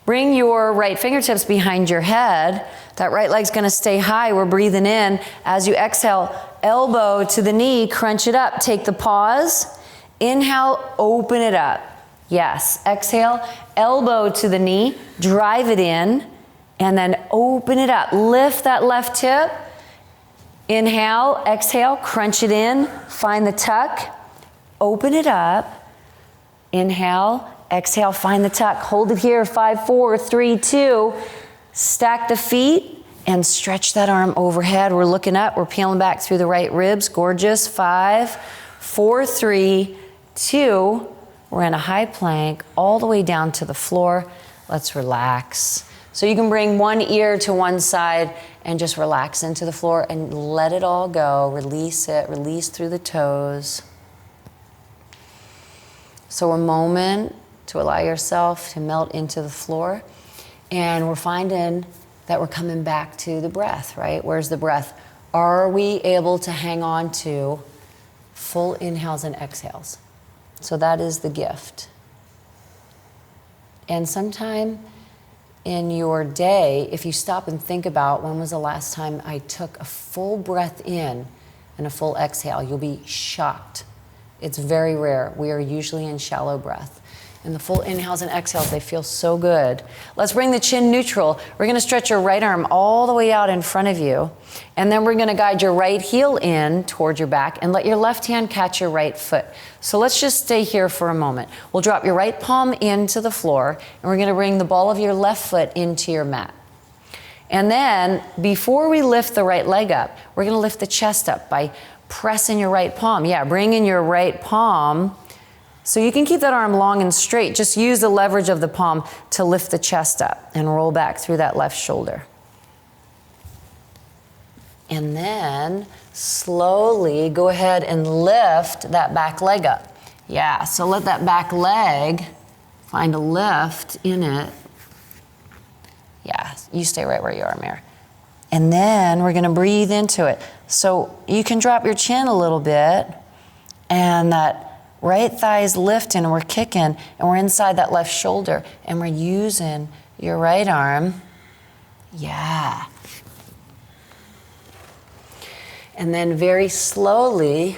Bring your right fingertips behind your head. That right leg's gonna stay high. We're breathing in. As you exhale, elbow to the knee, crunch it up. Take the pause. Inhale, open it up. Yes, exhale, elbow to the knee, drive it in, and then open it up. Lift that left hip. Inhale, exhale, crunch it in, find the tuck, open it up. Inhale, exhale, find the tuck. Hold it here, 5, 4, 3, 2. Stack the feet and stretch that arm overhead. We're looking up, we're peeling back through the right ribs. Gorgeous. 5, 4, 3, 2. We're in a high plank all the way down to the floor. Let's relax. So you can bring one ear to one side and just relax into the floor and let it all go. Release it, release through the toes. So a moment to allow yourself to melt into the floor. And we're finding that we're coming back to the breath, right? Where's the breath? Are we able to hang on to full inhales and exhales? So that is the gift. And sometime in your day, if you stop and think about when was the last time I took a full breath in and a full exhale, you'll be shocked. It's very rare. We are usually in shallow breath. And the full inhales and exhales, they feel so good. Let's bring the chin neutral. We're going to stretch your right arm all the way out in front of you. And then we're going to guide your right heel in towards your back and let your left hand catch your right foot. So let's just stay here for a moment. We'll drop your right palm into the floor, and we're going to bring the ball of your left foot into your mat. And then before we lift the right leg up, we're going to lift the chest up by pressing your right palm. Yeah, bring in your right palm. So you can keep that arm long and straight. Just use the leverage of the palm to lift the chest up and roll back through that left shoulder. And then slowly go ahead and lift that back leg up. Yeah, so let that back leg find a lift in it. Yeah, you stay right where you are, Mare. And then we're gonna breathe into it. So you can drop your chin a little bit, and that right thigh is lifting, and we're kicking, and we're inside that left shoulder, and we're using your right arm. Yeah. And then very slowly,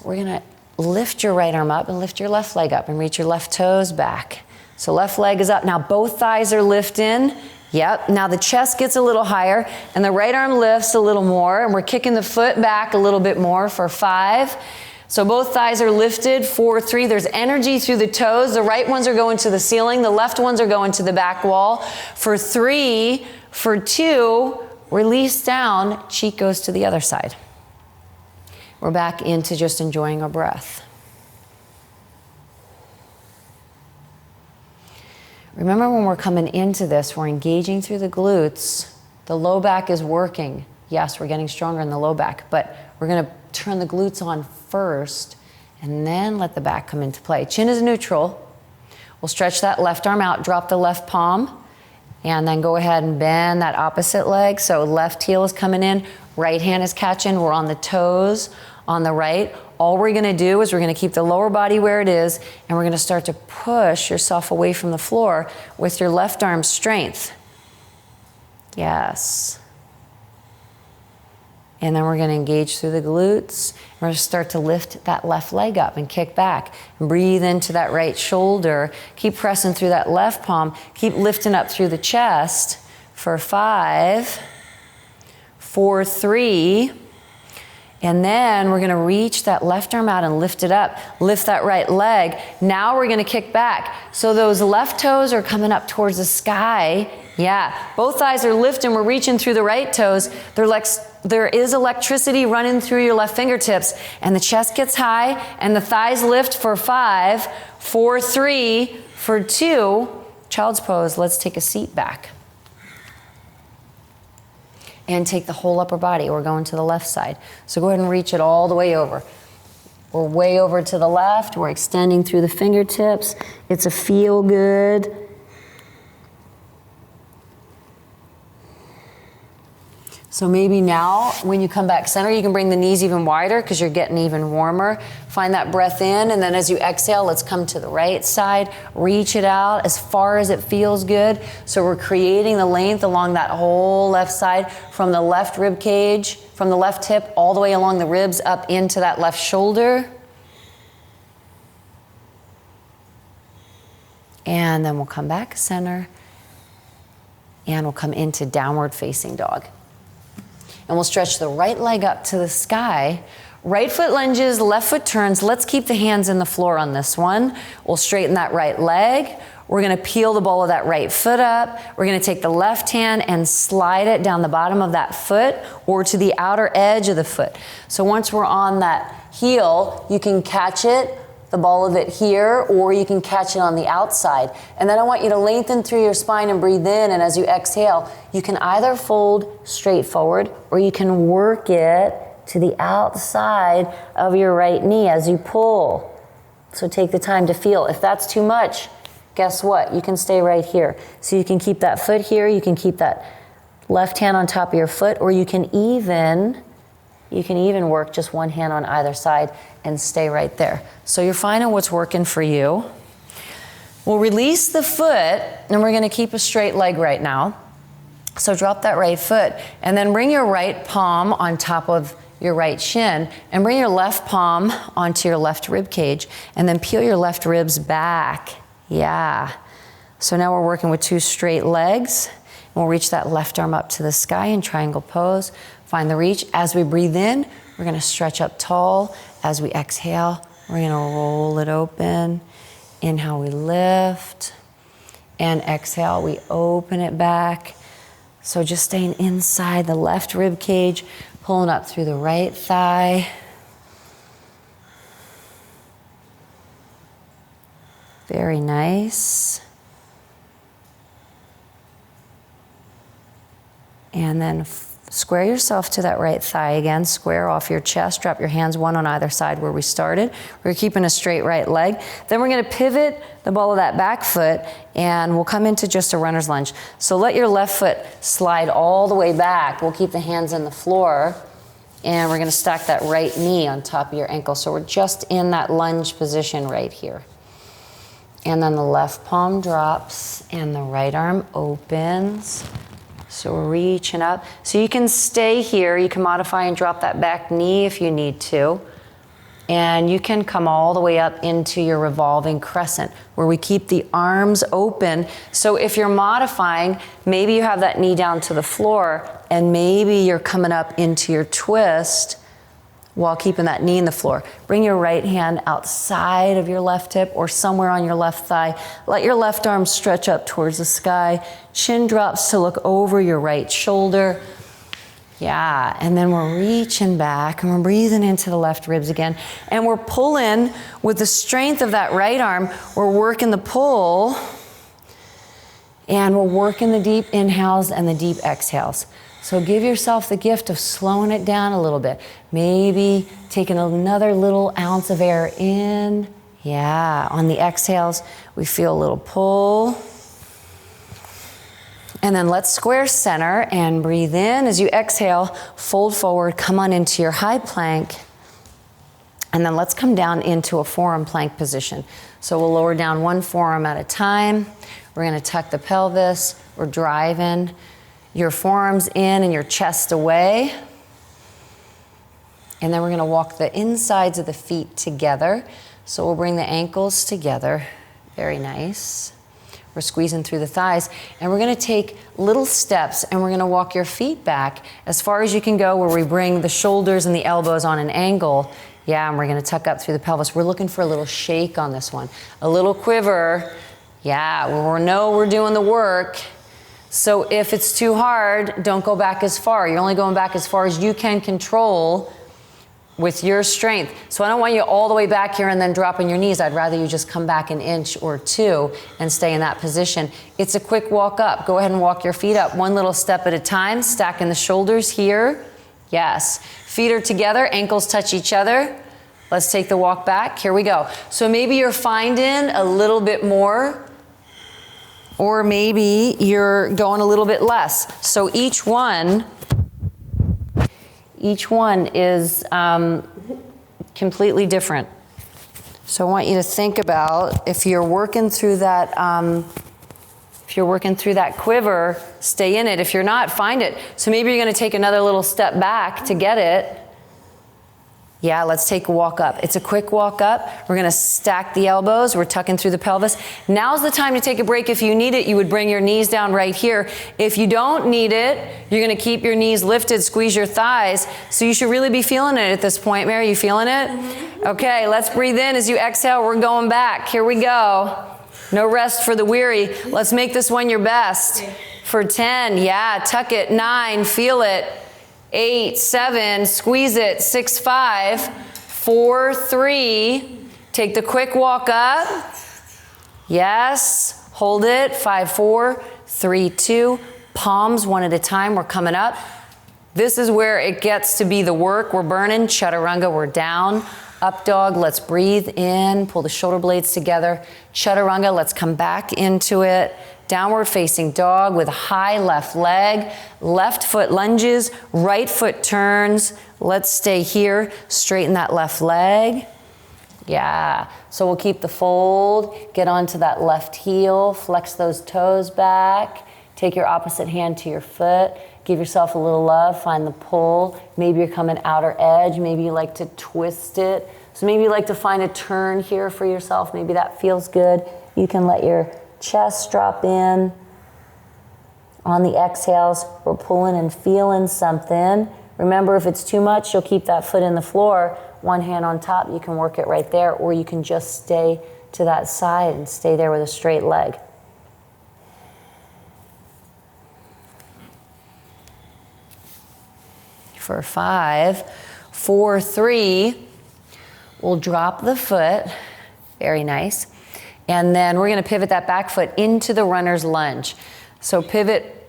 we're gonna lift your right arm up and lift your left leg up and reach your left toes back. So left leg is up. Now both thighs are lifting. Yep, now the chest gets a little higher and the right arm lifts a little more, and we're kicking the foot back a little bit more for 5. So both thighs are lifted, 4, 3. There's energy through the toes. The right ones are going to the ceiling. The left ones are going to the back wall. For 3, for 2, release down, cheek goes to the other side. We're back into just enjoying our breath. Remember, when we're coming into this, we're engaging through the glutes. The low back is working. Yes, we're getting stronger in the low back, but we're going to turn the glutes on first and then let the back come into play. Chin is neutral. We'll stretch that left arm out, drop the left palm, and then go ahead and bend that opposite leg. So left heel is coming in, right hand is catching. We're on the toes on the right. All we're going to do is we're going to keep the lower body where it is, and we're going to start to push yourself away from the floor with your left arm strength. Yes. And then we're going to engage through the glutes. We're going to start to lift that left leg up and kick back. And breathe into that right shoulder. Keep pressing through that left palm. Keep lifting up through the chest for 5, 4, 3. And then we're going to reach that left arm out and lift it up. Lift that right leg. Now we're going to kick back. So those left toes are coming up towards the sky. Yeah, both thighs are lifting. We're reaching through the right toes. There is electricity running through your left fingertips, and the chest gets high, and the thighs lift for 5, 4, 3, for 2. Child's pose. Let's take a seat back. And take the whole upper body. We're going to the left side. So go ahead and reach it all the way over. We're way over to the left. We're extending through the fingertips. It's a feel good. So maybe now, when you come back center, you can bring the knees even wider because you're getting even warmer. Find that breath in, and then as you exhale, let's come to the right side. Reach it out as far as it feels good. So we're creating the length along that whole left side, from the left rib cage, from the left hip, all the way along the ribs up into that left shoulder. And then we'll come back center, and we'll come into downward facing dog. And we'll stretch the right leg up to the sky. Right foot lunges, left foot turns. Let's keep the hands in the floor on this one. We'll straighten that right leg. We're going to peel the ball of that right foot up. We're going to take the left hand and slide it down the bottom of that foot or to the outer edge of the foot. So once we're on that heel, you can catch it, the ball of it here, or you can catch it on the outside. And then I want you to lengthen through your spine and breathe in, and as you exhale, you can either fold straight forward or you can work it to the outside of your right knee as you pull. So take the time to feel. If that's too much, guess what? You can stay right here. So you can keep that foot here, you can keep that left hand on top of your foot, or you can even work just one hand on either side and stay right there. So you're finding what's working for you. We'll release the foot, and we're gonna keep a straight leg right now. So drop that right foot, and then bring your right palm on top of your right shin, and bring your left palm onto your left rib cage, and then peel your left ribs back. Yeah. So now we're working with 2 straight legs. We'll reach that left arm up to the sky in triangle pose. Find the reach. As we breathe in, we're gonna stretch up tall. As we exhale, we're gonna roll it open. Inhale, we lift. And exhale, we open it back. So just staying inside the left rib cage, pulling up through the right thigh. Very nice. And then square yourself to that right thigh again. Square off your chest. Drop your hands one on either side where we started. We're keeping a straight right leg. Then we're going to pivot the ball of that back foot, and we'll come into just a runner's lunge. So let your left foot slide all the way back. We'll keep the hands on the floor, and we're going to stack that right knee on top of your ankle. So we're just in that lunge position right here. And then the left palm drops, and the right arm opens. So we're reaching up. So you can stay here. You can modify and drop that back knee if you need to. And you can come all the way up into your revolving crescent where we keep the arms open. So if you're modifying, maybe you have that knee down to the floor and maybe you're coming up into your twist while keeping that knee in the floor. Bring your right hand outside of your left hip or somewhere on your left thigh. Let your left arm stretch up towards the sky. Chin drops to look over your right shoulder. Yeah, and then we're reaching back and we're breathing into the left ribs again. And we're pulling with the strength of that right arm. We're working the pull and we're working the deep inhales and the deep exhales. So give yourself the gift of slowing it down a little bit. Maybe taking another little ounce of air in. Yeah, on the exhales, we feel a little pull. And then let's square center and breathe in. As you exhale, fold forward, come on into your high plank. And then let's come down into a forearm plank position. So we'll lower down one forearm at a time. We're gonna tuck the pelvis. We're driving your forearms in and your chest away. And then we're gonna walk the insides of the feet together. So we'll bring the ankles together. Very nice. We're squeezing through the thighs. And we're gonna take little steps and we're gonna walk your feet back as far as you can go, where we bring the shoulders and the elbows on an angle. Yeah, and we're gonna tuck up through the pelvis. We're looking for a little shake on this one. A little quiver. Yeah, we know we're doing the work. So if it's too hard, don't go back as far. You're only going back as far as you can control with your strength. So I don't want you all the way back here and then dropping your knees. I'd rather you just come back an inch or two and stay in that position. It's a quick walk up. Go ahead and walk your feet up one little step at a time, stacking the shoulders here. Yes. Feet are together, ankles touch each other. Let's take the walk back. Here we go. So maybe you're finding a little bit more, or maybe you're going a little bit less. So each one is completely different. So I want you to think about if you're working through that quiver, stay in it. If you're not, find it. So maybe you're going to take another little step back to get it. Yeah, let's take a walk up. It's a quick walk up. We're gonna stack the elbows. We're tucking through the pelvis. Now's the time to take a break. If you need it, you would bring your knees down right here. If you don't need it, you're gonna keep your knees lifted, squeeze your thighs. So you should really be feeling it at this point. Mary, you feeling it? Mm-hmm. Okay, let's breathe in. As you exhale, we're going back. Here we go. No rest for the weary. Let's make this one your best. For 10, yeah, tuck it. 9, feel it. 8, 7, squeeze it. 6, 5, 4, 3. Take the quick walk up. Yes, hold it. 5, 4, 3, 2. Palms one at a time. We're coming up. This is where it gets to be the work. We're burning. Chaturanga, we're down. Up dog, let's breathe in. Pull the shoulder blades together. Chaturanga, let's come back into it. Downward facing dog with a high left leg. Left foot lunges, right foot turns. Let's stay here. Straighten that left leg. Yeah, so we'll keep the fold, get onto that left heel, flex those toes back, take your opposite hand to your foot, give yourself a little love, find the pull. Maybe you're coming outer edge, maybe you like to twist it. So maybe you like to find a turn here for yourself, maybe that feels good. You can let your chest drop in. On the exhales, we're pulling and feeling something. Remember, if it's too much, you'll keep that foot in the floor. One hand on top, you can work it right there, or you can just stay to that side and stay there with a straight leg. For 5, 4, 3, we'll drop the foot. Very nice. And then we're gonna pivot that back foot into the runner's lunge. So pivot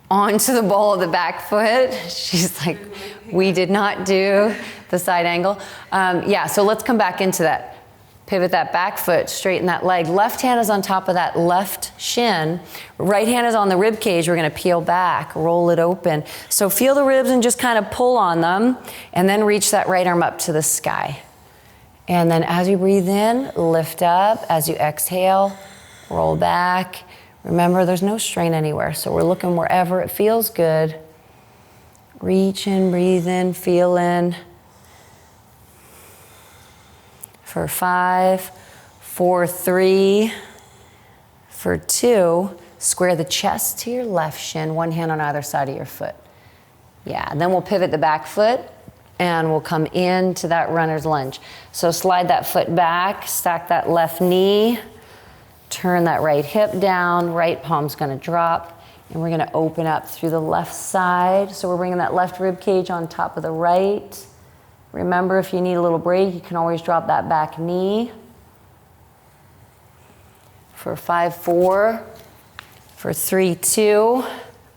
onto the ball of the back foot. She's like, we did not do the side angle. Yeah, so let's come back into that. Pivot that back foot, straighten that leg. Left hand is on top of that left shin. Right hand is on the rib cage. We're gonna peel back, roll it open. So feel the ribs and just kind of pull on them, and then reach that right arm up to the sky. And then as you breathe in, lift up. As you exhale, roll back. Remember, there's no strain anywhere, so we're looking wherever it feels good. Reach in, breathe in, feel in. For 5, 4, 3, for 2, square the chest to your left shin, one hand on either side of your foot. Yeah, and then we'll pivot the back foot and we'll come into that runner's lunge. So slide that foot back, stack that left knee, turn that right hip down, right palm's gonna drop, and we're gonna open up through the left side. So we're bringing that left rib cage on top of the right. Remember, if you need a little break, you can always drop that back knee. For 5, 4, for 3, 2,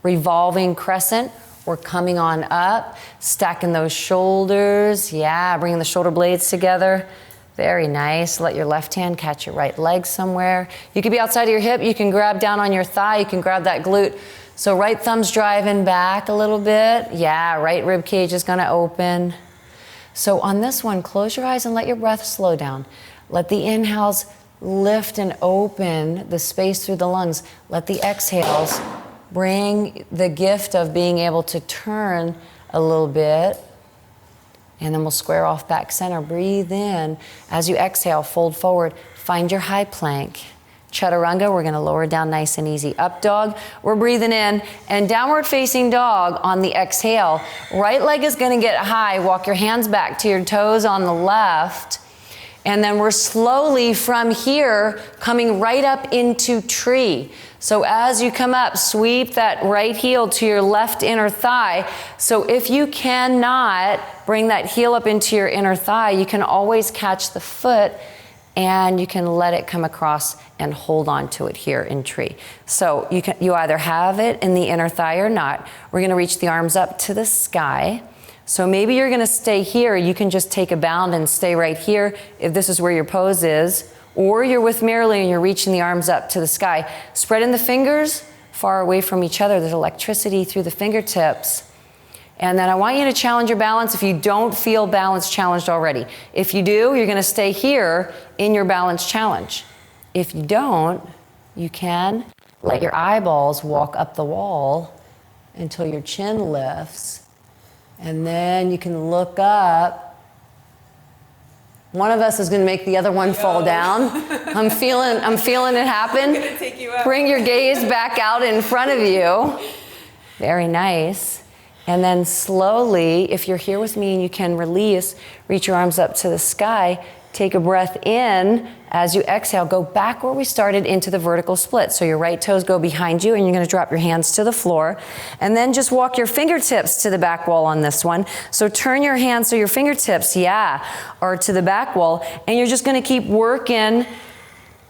revolving crescent. We're coming on up, stacking those shoulders. Yeah, bringing the shoulder blades together. Very nice. Let your left hand catch your right leg somewhere. You could be outside of your hip. You can grab down on your thigh. You can grab that glute. So right thumb's driving back a little bit. Yeah, right rib cage is gonna open. So on this one, close your eyes and let your breath slow down. Let the inhales lift and open the space through the lungs. Let the exhales bring the gift of being able to turn a little bit. And then we'll square off back center. Breathe in. As you exhale, fold forward. Find your high plank. Chaturanga, we're gonna lower down nice and easy. Up dog, we're breathing in. And downward facing dog on the exhale. Right leg is gonna get high. Walk your hands back to your toes on the left. And then we're slowly from here coming right up into tree. So as you come up, sweep that right heel to your left inner thigh. So if you cannot bring that heel up into your inner thigh, you can always catch the foot and you can let it come across and hold on to it here in tree. So you either have it in the inner thigh or not. We're gonna reach the arms up to the sky. So maybe you're gonna stay here. You can just take a bound and stay right here if this is where your pose is. Or you're with Marilee and you're reaching the arms up to the sky. Spreading the fingers far away from each other. There's electricity through the fingertips. And then I want you to challenge your balance if you don't feel balance challenged already. If you do, you're gonna stay here in your balance challenge. If you don't, you can let your eyeballs walk up the wall until your chin lifts. And then you can look up. One of us is going to make the other one fall down. I'm feeling it happen. I'm gonna take you out. Bring your gaze back out in front of you. Very nice. And then slowly, if you're here with me and you can release, reach your arms up to the sky. Take a breath in. As you exhale, go back where we started into the vertical split. So your right toes go behind you and you're gonna drop your hands to the floor. And then just walk your fingertips to the back wall on this one. So turn your hands so your fingertips, are to the back wall. And you're just gonna keep working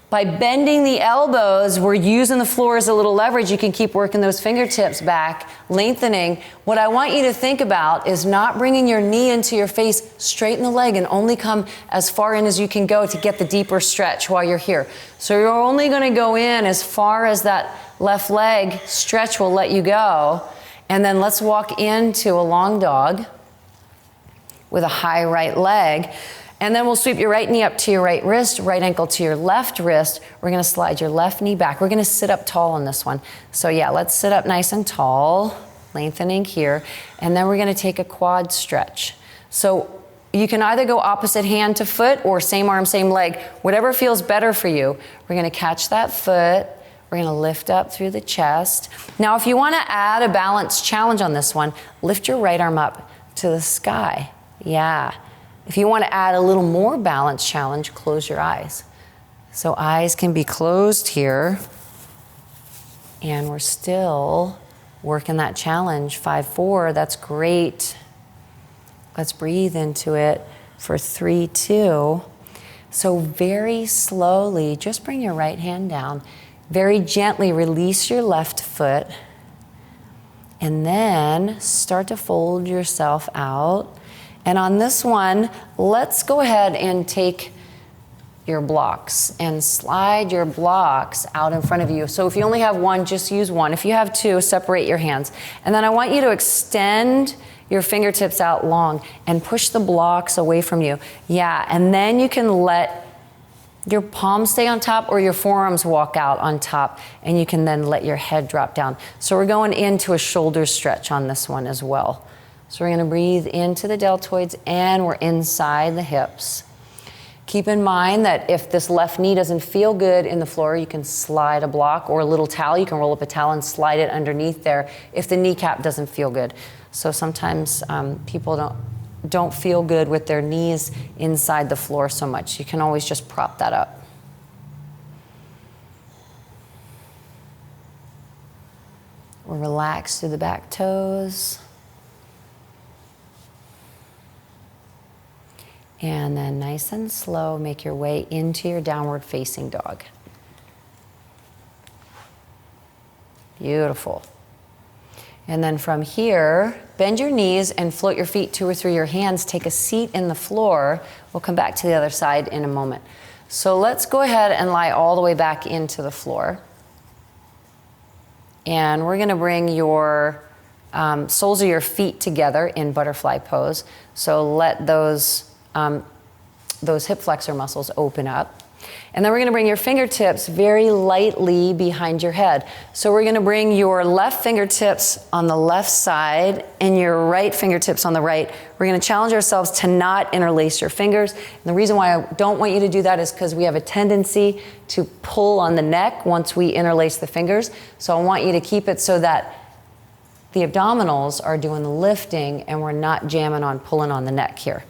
by bending the elbows. We're using the floor as a little leverage. You can keep working those fingertips back, lengthening. What I want you to think about is not bringing your knee into your face. Straighten the leg and only come as far in as you can go to get the deeper stretch while you're here. So you're only going to go in as far as that left leg stretch will let you go. And then let's walk into a long dog with a high right leg. And then we'll sweep your right knee up to your right wrist, right ankle to your left wrist. We're gonna slide your left knee back. We're gonna sit up tall on this one. So yeah, let's sit up nice and tall, lengthening here. And then we're gonna take a quad stretch. So you can either go opposite hand to foot or same arm, same leg, whatever feels better for you. We're gonna catch that foot. We're gonna lift up through the chest. Now, if you wanna add a balance challenge on this one, lift your right arm up to the sky. Yeah. If you wanna add a little more balance challenge, close your eyes. So eyes can be closed here. And we're still working that challenge. 5-4, that's great. Let's breathe into it for 3-2. So very slowly, just bring your right hand down. Very gently release your left foot. And then start to fold yourself out. And on this one, let's go ahead and take your blocks and slide your blocks out in front of you. So if you only have one, just use one. If you have two, separate your hands. And then I want you to extend your fingertips out long and push the blocks away from you. Yeah, and then you can let your palms stay on top or your forearms walk out on top, and you can then let your head drop down. So we're going into a shoulder stretch on this one as well. So we're gonna breathe into the deltoids and we're inside the hips. Keep in mind that if this left knee doesn't feel good in the floor, you can slide a block or a little towel. You can roll up a towel and slide it underneath there if the kneecap doesn't feel good. So sometimes people don't feel good with their knees inside the floor so much. You can always just prop that up. We'll relax through the back toes. And then nice and slow, make your way into your downward facing dog. Beautiful. And then from here, bend your knees and float your feet to or through your hands. Take a seat in the floor. We'll come back to the other side in a moment. So let's go ahead and lie all the way back into the floor. And we're gonna bring your soles of your feet together in butterfly pose. So let those hip flexor muscles open up. And then we're gonna bring your fingertips very lightly behind your head. So we're gonna bring your left fingertips on the left side and your right fingertips on the right. We're gonna challenge ourselves to not interlace your fingers. And the reason why I don't want you to do that is because we have a tendency to pull on the neck once we interlace the fingers. So I want you to keep it so that the abdominals are doing the lifting and we're not jamming on, pulling on the neck here.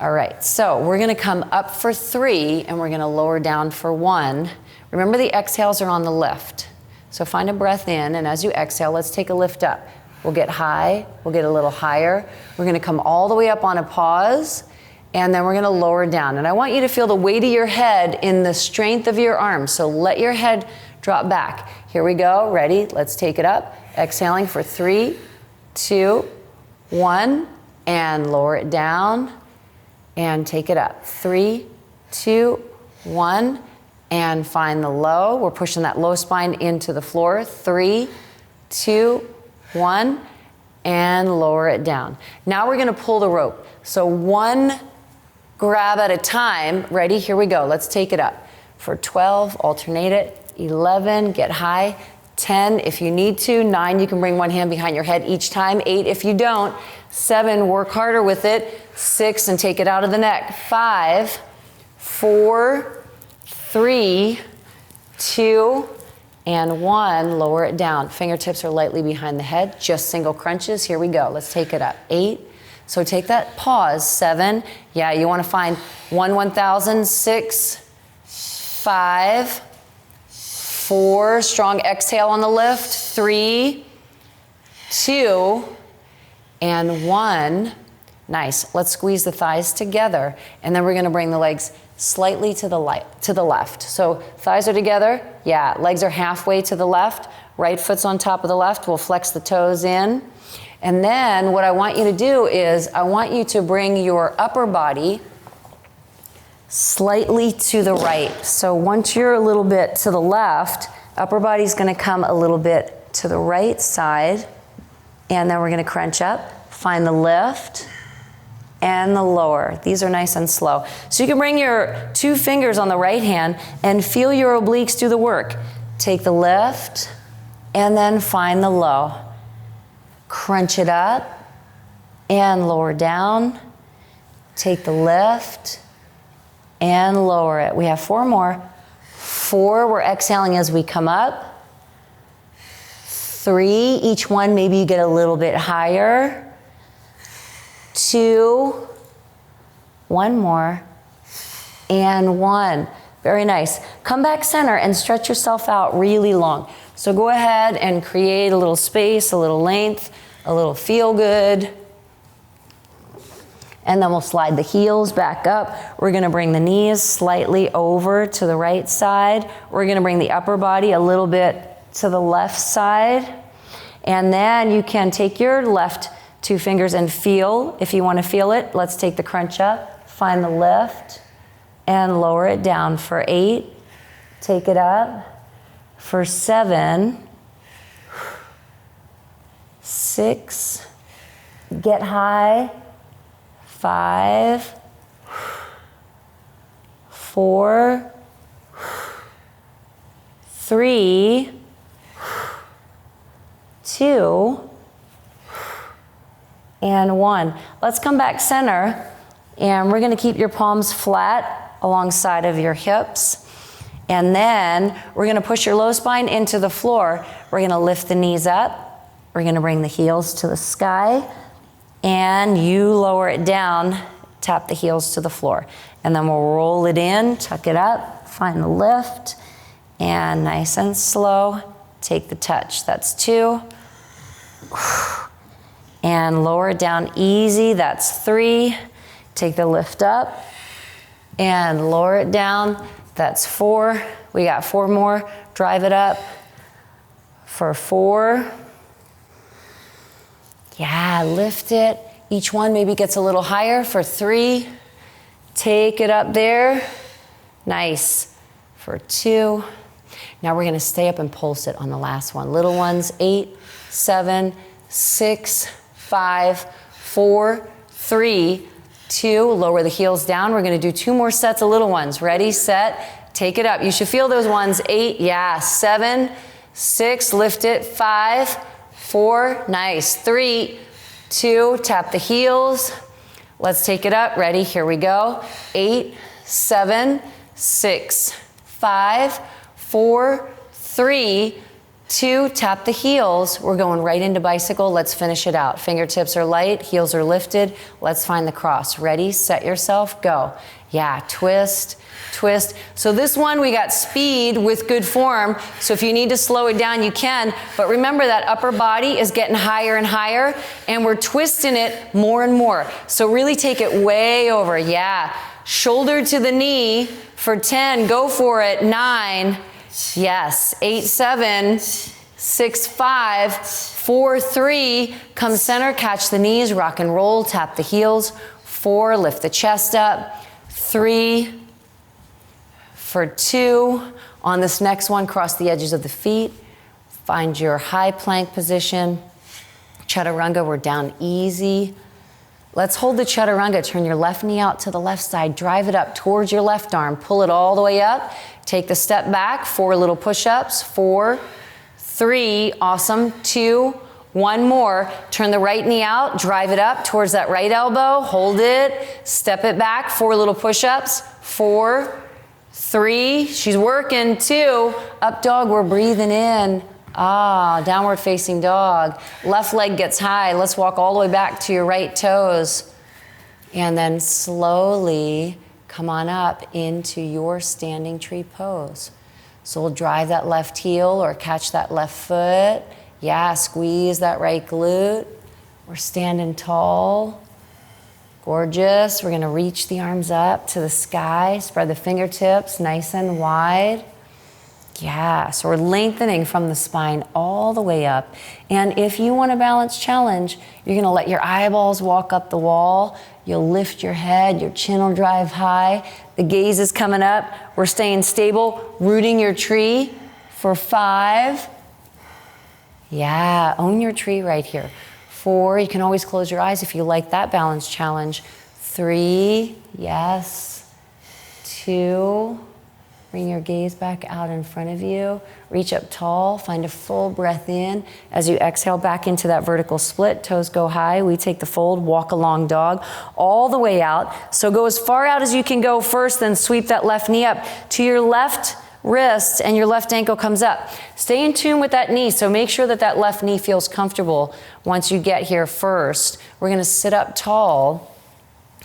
All right, so we're gonna come up for 3 and we're gonna lower down for 1. Remember the exhales are on the left. So find a breath in, and as you exhale, let's take a lift up. We'll get high, we'll get a little higher. We're gonna come all the way up on a pause, and then we're gonna lower down. And I want you to feel the weight of your head in the strength of your arms. So let your head drop back. Here we go, ready? Let's take it up. Exhaling for 3, 2, 1, and lower it down. And take it up. 3, 2, 1, and find the low. We're pushing that low spine into the floor. 3, 2, 1, and lower it down. Now we're gonna pull the rope. So 1 grab at a time. Ready? Here we go. Let's take it up. For 12, alternate it. 11, get high. 10, if you need to. 9, you can bring one hand behind your head each time. 8, if you don't. 7, work harder with it. 6, and take it out of the neck. 5, 4, 3, 2, and 1. Lower it down. Fingertips are lightly behind the head. Just single crunches. Here we go. Let's take it up. 8. So take that pause. 7. Yeah, you want to find 1 1,000. 6, 5, 4. Strong exhale on the lift. 3, 2, and 1. Nice. Let's squeeze the thighs together, and then we're going to bring the legs slightly to the left. So thighs are together. Yeah, legs are halfway to the left. Right foot's on top of the left. We'll flex the toes in. And then what I want you to do is I want you to bring your upper body slightly to the right. So once you're a little bit to the left, upper body's going to come a little bit to the right side, and then we're going to crunch up, find the lift, and the lower. These are nice and slow. So you can bring your 2 fingers on the right hand and feel your obliques do the work. Take the lift and then find the low. Crunch it up and lower down. Take the lift and lower it. We have 4 more. 4, we're exhaling as we come up. 3, each one maybe you get a little bit higher. 2, 1 more, and 1. Very nice. Come back center and stretch yourself out really long. So go ahead and create a little space, a little length, a little feel good. And then we'll slide the heels back up. We're gonna bring the knees slightly over to the right side. We're gonna bring the upper body a little bit to the left side. And then you can take your left 2 fingers and feel, if you wanna feel it. Let's take the crunch up, find the lift, and lower it down for 8. Take it up for 7, 6, get high, 5, 4, 3, 2, and 1. Let's come back center, and we're gonna keep your palms flat alongside of your hips. And then we're gonna push your low spine into the floor. We're gonna lift the knees up. We're gonna bring the heels to the sky, and you lower it down, tap the heels to the floor. And then we'll roll it in, tuck it up, find the lift, and nice and slow, take the touch. That's 2. And lower it down easy, that's 3. Take the lift up and lower it down, that's 4. We got 4 more, drive it up for 4. Yeah, lift it. Each one maybe gets a little higher for 3. Take it up there. Nice. For 2. Now we're gonna stay up and pulse it on the last one. Little ones, 8, 7, 6, 5, 4, 3, 2. Lower the heels down. We're gonna do 2 more sets of little ones. Ready, set, take it up. You should feel those ones. 8, yeah, 7, 6, lift it, 5, 4, nice, 3, 2, tap the heels. Let's take it up, ready, here we go. 8, 7, 6, 5, 4, 3, 2, tap the heels. We're going right into bicycle. Let's finish it out. Fingertips are light, heels are lifted. Let's find the cross. Ready, set yourself, go. Yeah, twist, twist. So this one, we got speed with good form. So if you need to slow it down, you can. But remember that upper body is getting higher and higher, and we're twisting it more and more. So really take it way over, yeah. Shoulder to the knee for 10, go for it, 9, yes, 8, 7, 6, 5, 4, 3, come center, catch the knees, rock and roll, tap the heels, 4, lift the chest up, 3, for 2, on this next one, cross the edges of the feet, find your high plank position, chaturanga, we're down easy. Let's hold the chaturanga, turn your left knee out to the left side, drive it up towards your left arm, pull it all the way up, take the step back, 4 little push-ups, 4, 3, awesome, 2, 1 more, turn the right knee out, drive it up towards that right elbow, hold it, step it back, 4 little push-ups, 4, 3, she's working, 2, up dog, we're breathing in, downward facing dog, left leg gets high, let's walk all the way back to your right toes, and then slowly come on up into your standing tree pose. So we'll drive that left heel or catch that left foot, yeah, squeeze that right glute, we're standing tall, gorgeous. We're gonna reach the arms up to the sky, spread the fingertips nice and wide. Yeah, so we're lengthening from the spine all the way up. And if you want a balance challenge, you're gonna let your eyeballs walk up the wall. You'll lift your head, your chin will drive high. The gaze is coming up. We're staying stable, rooting your tree for 5. Yeah, own your tree right here. 4, you can always close your eyes if you like that balance challenge. 3, yes. 2, bring your gaze back out in front of you. Reach up tall, find a full breath in. As you exhale back into that vertical split, toes go high. We take the fold, walk a long dog, all the way out. So go as far out as you can go first, then sweep that left knee up to your left wrist and your left ankle comes up. Stay in tune with that knee, so make sure that that left knee feels comfortable once you get here first. We're gonna sit up tall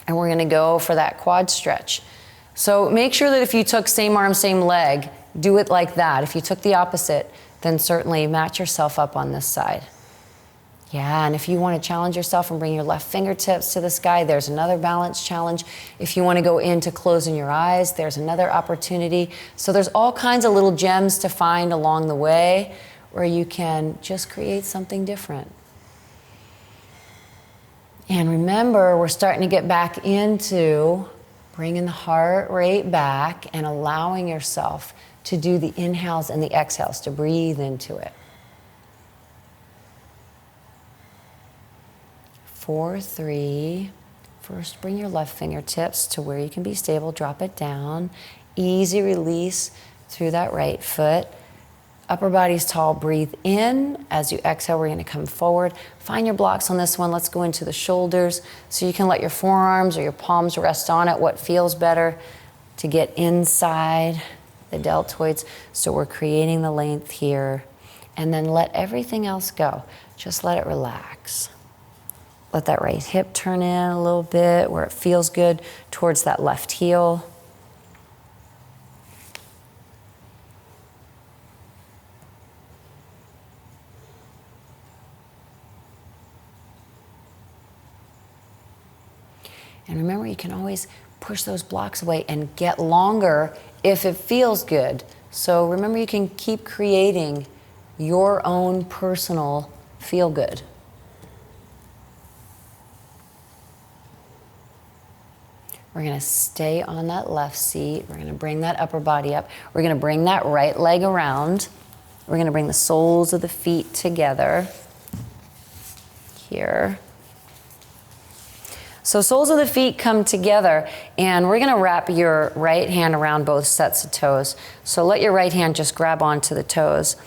and we're gonna go for that quad stretch. So make sure that if you took same arm, same leg, do it like that. If you took the opposite, then certainly match yourself up on this side. Yeah, and if you want to challenge yourself and bring your left fingertips to the sky, there's another balance challenge. If you want to go into closing your eyes, there's another opportunity. So there's all kinds of little gems to find along the way where you can just create something different. And remember, we're starting to get back into bringing the heart rate back and allowing yourself to do the inhales and the exhales, to breathe into it. 4, 3. First, bring your left fingertips to where you can be stable. Drop it down. Easy release through that right foot. Upper body's tall. Breathe in. As you exhale, we're going to come forward. Find your blocks on this one. Let's go into the shoulders. So you can let your forearms or your palms rest on it. What feels better to get inside the deltoids. So we're creating the length here. And then let everything else go. Just let it relax. Let that right hip turn in a little bit where it feels good towards that left heel. And remember, you can always push those blocks away and get longer if it feels good. So remember, you can keep creating your own personal feel good. We're going to stay on that left seat. We're going to bring that upper body up. We're going to bring that right leg around. We're going to bring the soles of the feet together here. So soles of the feet come together, and we're going to wrap your right hand around both sets of toes. So let your right hand just grab onto the toes.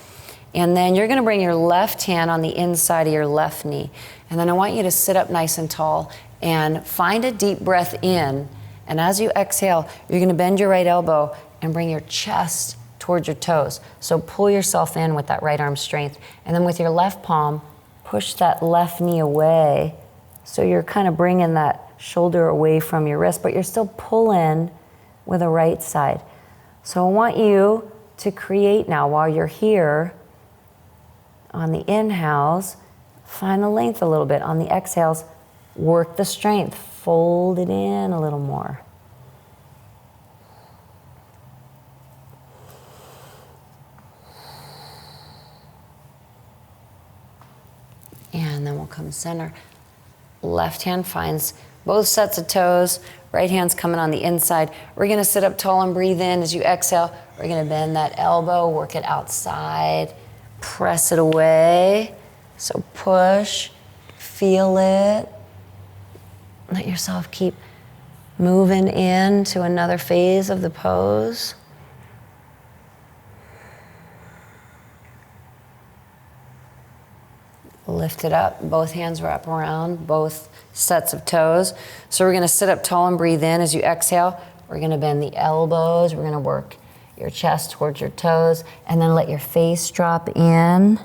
And then you're going to bring your left hand on the inside of your left knee. And then I want you to sit up nice and tall and find a deep breath in. And as you exhale, you're going to bend your right elbow and bring your chest towards your toes. So pull yourself in with that right arm strength. And then with your left palm, push that left knee away. So you're kind of bringing that shoulder away from your wrist, but you're still pulling with the right side. So I want you to create now, while you're here, on the inhales, find the length a little bit. On the exhales, work the strength. Fold it in a little more. And then we'll come center. Left hand finds both sets of toes. Right hand's coming on the inside. We're going to sit up tall and breathe in. As you exhale, we're going to bend that elbow, work it outside, press it away. So push, feel it. Let yourself keep moving into another phase of the pose. Lift it up. Both hands wrap around both sets of toes. So we're going to sit up tall and breathe in. As you exhale, we're going to bend the elbows. We're going to work your chest towards your toes, and then let your face drop in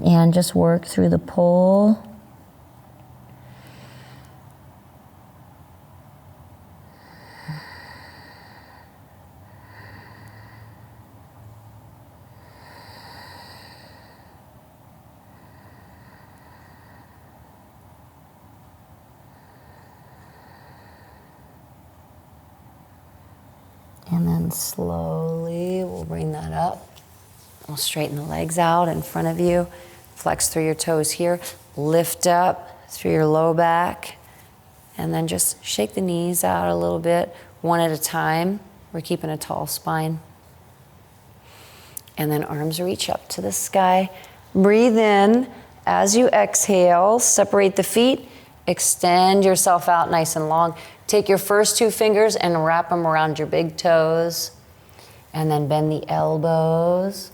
and just work through the pull. And then slowly we'll bring that up. We'll straighten the legs out in front of you. Flex through your toes here. Lift up through your low back. And then just shake the knees out a little bit, one at a time. We're keeping a tall spine. And then arms reach up to the sky. Breathe in. As you exhale, separate the feet. Extend yourself out nice and long. Take your first 2 fingers and wrap them around your big toes. And then bend the elbows.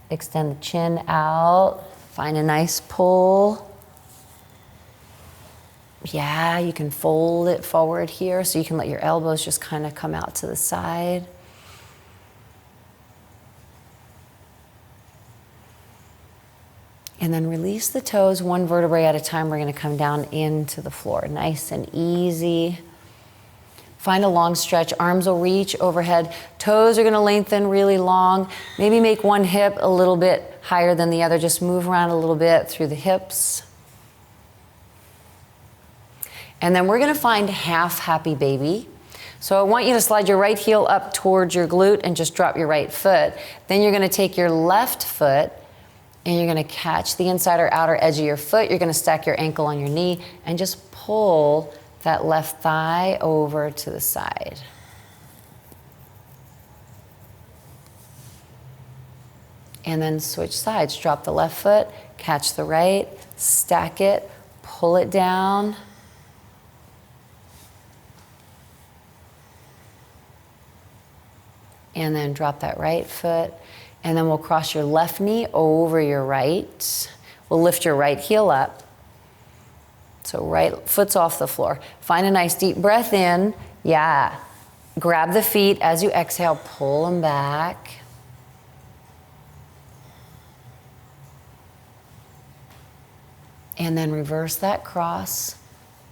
Extend the chin out. Find a nice pull. Yeah, you can fold it forward here so you can let your elbows just kind of come out to the side. And then release the toes 1 vertebrae at a time. We're going to come down into the floor. Nice and easy. Find a long stretch. Arms will reach overhead. Toes are going to lengthen really long. Maybe make one hip a little bit higher than the other. Just move around a little bit through the hips. And then we're going to find half happy baby. So I want you to slide your right heel up towards your glute and just drop your right foot. Then you're going to take your left foot and you're going to catch the inside or outer edge of your foot. You're going to stack your ankle on your knee and just pull that left thigh over to the side. And then switch sides. Drop the left foot, catch the right, stack it, pull it down. And then drop that right foot. And then we'll cross your left knee over your right. We'll lift your right heel up. So right foot's off the floor. Find a nice deep breath in. Yeah. Grab the feet as you exhale, pull them back. And then reverse that cross.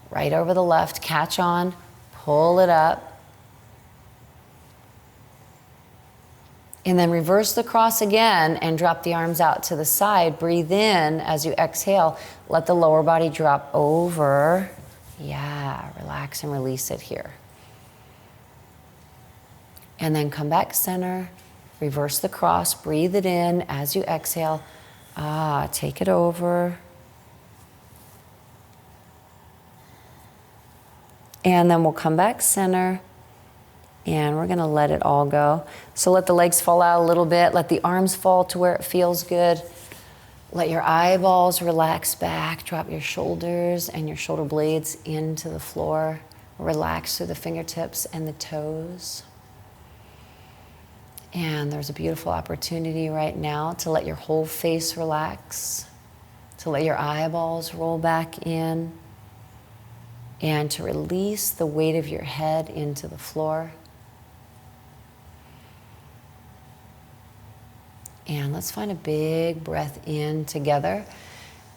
Right over the left, catch on, pull it up. And then reverse the cross again and drop the arms out to the side. Breathe in as you exhale. Let the lower body drop over. Yeah, relax and release it here. And then come back center. Reverse the cross. Breathe it in as you exhale. Take it over. And then we'll come back center. And we're going to let it all go. So let the legs fall out a little bit. Let the arms fall to where it feels good. Let your eyeballs relax back. Drop your shoulders and your shoulder blades into the floor. Relax through the fingertips and the toes. And there's a beautiful opportunity right now to let your whole face relax, to let your eyeballs roll back in, and to release the weight of your head into the floor. And let's find a big breath in together.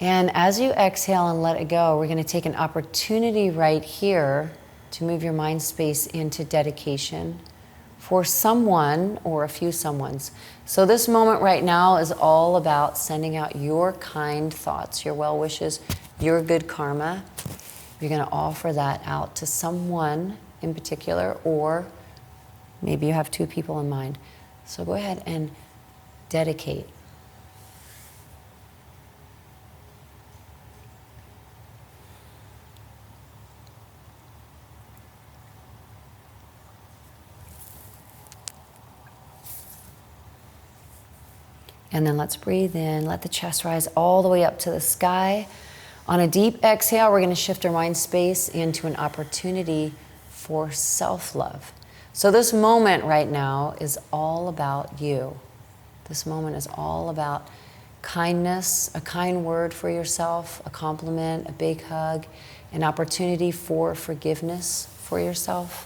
And as you exhale and let it go, we're going to take an opportunity right here to move your mind space into dedication for someone or a few someones. So this moment right now is all about sending out your kind thoughts, your well wishes, your good karma. You're going to offer that out to someone in particular, or maybe you have 2 people in mind. So go ahead and dedicate. And then let's breathe in, let the chest rise all the way up to the sky. On a deep exhale, we're going to shift our mind space into an opportunity for self-love. So this moment right now is all about you. This moment is all about kindness, a kind word for yourself, a compliment, a big hug, an opportunity for forgiveness for yourself.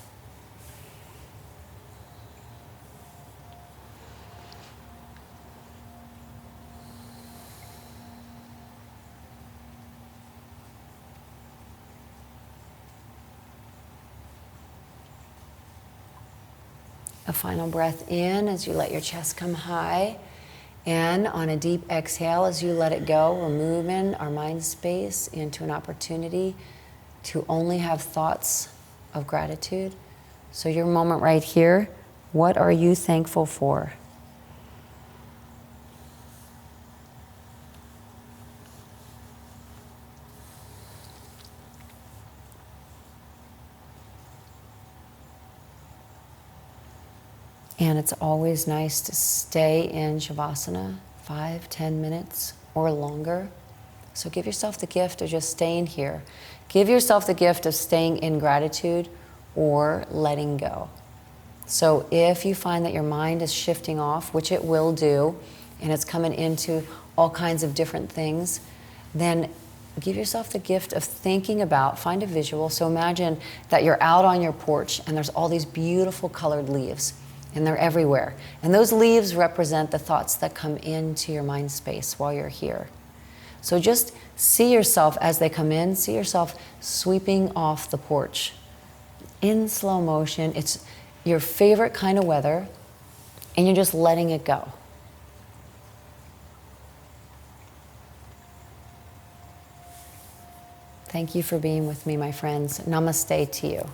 A final breath in as you let your chest come high. And on a deep exhale, as you let it go, we're moving our mind space into an opportunity to only have thoughts of gratitude. So your moment right here, what are you thankful for? And it's always nice to stay in Shavasana 5-10 minutes or longer. So give yourself the gift of just staying here. Give yourself the gift of staying in gratitude or letting go. So if you find that your mind is shifting off, which it will do, and it's coming into all kinds of different things, then give yourself the gift of thinking about, find a visual. So imagine that you're out on your porch and there's all these beautiful colored leaves, and they're everywhere. And those leaves represent the thoughts that come into your mind space while you're here. So just see yourself as they come in, see yourself sweeping off the porch in slow motion. It's your favorite kind of weather, and you're just letting it go. Thank you for being with me, my friends. Namaste to you.